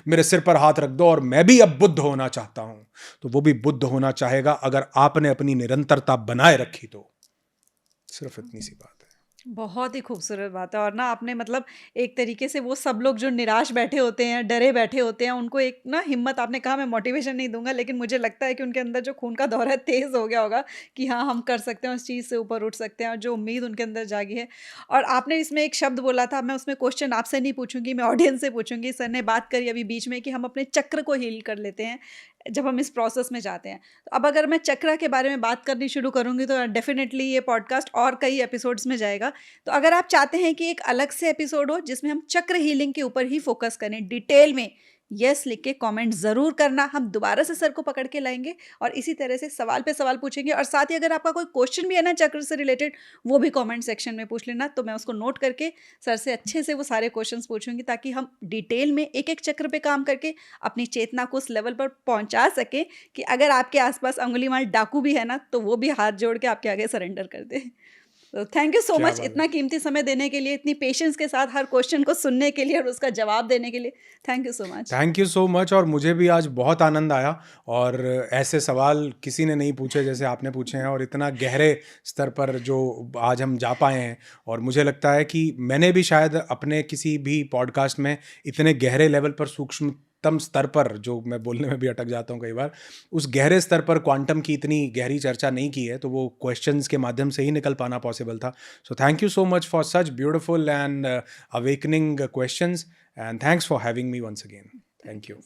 [SPEAKER 1] मेरे सिर पर हाथ रख दो और मैं भी अब बुद्ध होना चाहता हूं। तो वो भी बुद्ध होना चाहेगा अगर आपने अपनी निरंतरता बनाए रखी तो। सिर्फ इतनी सी बात है।
[SPEAKER 2] बहुत ही खूबसूरत बात है। और ना आपने मतलब एक तरीके से वो सब लोग जो निराश बैठे होते हैं, डरे बैठे होते हैं, उनको एक ना हिम्मत, आपने कहा मैं मोटिवेशन नहीं दूँगा, लेकिन मुझे लगता है कि उनके अंदर जो खून का दौरा तेज़ हो गया होगा कि हाँ, हम कर सकते हैं, उस चीज़ से ऊपर उठ सकते हैं, और जो उम्मीद उनके अंदर जागी है। और आपने इसमें एक शब्द बोला था, मैं उसमें क्वेश्चन आपसे नहीं पूछूँगी, मैं ऑडियंस से पूछूँगी। सर ने बात करी अभी बीच में कि हम अपने चक्र को हील कर लेते हैं, जब हम इस प्रोसेस में जाते हैं। तो अब अगर मैं चक्र के बारे में बात करनी शुरू करूँगी तो डेफ़िनेटली ये पॉडकास्ट और कई एपिसोड्स में जाएगा। तो अगर आप चाहते हैं कि एक अलग से एपिसोड हो जिसमें हम चक्र हीलिंग के ऊपर ही फोकस करें डिटेल में, यस लिख के कमेंट ज़रूर करना। हम दोबारा से सर को पकड़ के लाएंगे और इसी तरह से सवाल पे सवाल पूछेंगे। और साथ ही अगर आपका कोई क्वेश्चन भी है ना चक्र से रिलेटेड, वो भी कमेंट सेक्शन में पूछ लेना, तो मैं उसको नोट करके सर से अच्छे से वो सारे क्वेश्चंस पूछूंगी, ताकि हम डिटेल में एक एक चक्र पे काम करके अपनी चेतना को उस लेवल पर पहुंचा सके कि अगर आपके आसपास अंगुलीमाल डाकू भी है ना, तो वो भी हाथ जोड़ के आपके आगे सरेंडर कर दे। तो थैंक यू सो
[SPEAKER 1] क्या
[SPEAKER 2] मच
[SPEAKER 1] बात
[SPEAKER 2] इतना
[SPEAKER 1] है।
[SPEAKER 2] कीमती समय देने के लिए, इतनी पेशेंस के साथ हर क्वेश्चन को सुनने के लिए और उसका जवाब देने के लिए। Thank you so much.
[SPEAKER 1] Thank you so much. और मुझे भी आज बहुत आनंद आया, और ऐसे सवाल किसी ने नहीं पूछे जैसे आपने पूछे हैं, और इतना गहरे स्तर पर जो आज हम जा पाए हैं। और मुझे लगता है कि मैंने भी शायद अपने किसी भी पॉडकास्ट में इतने गहरे लेवल पर, सूक्ष्मतम स्तर पर, जो मैं बोलने में भी अटक जाता हूँ कई बार, उस गहरे स्तर पर क्वांटम की इतनी गहरी चर्चा नहीं की है। तो वो क्वेश्चंस के माध्यम से ही निकल पाना पॉसिबल था। So thank you so much for such beautiful and awakening questions, and thanks for having me once again. Thank you.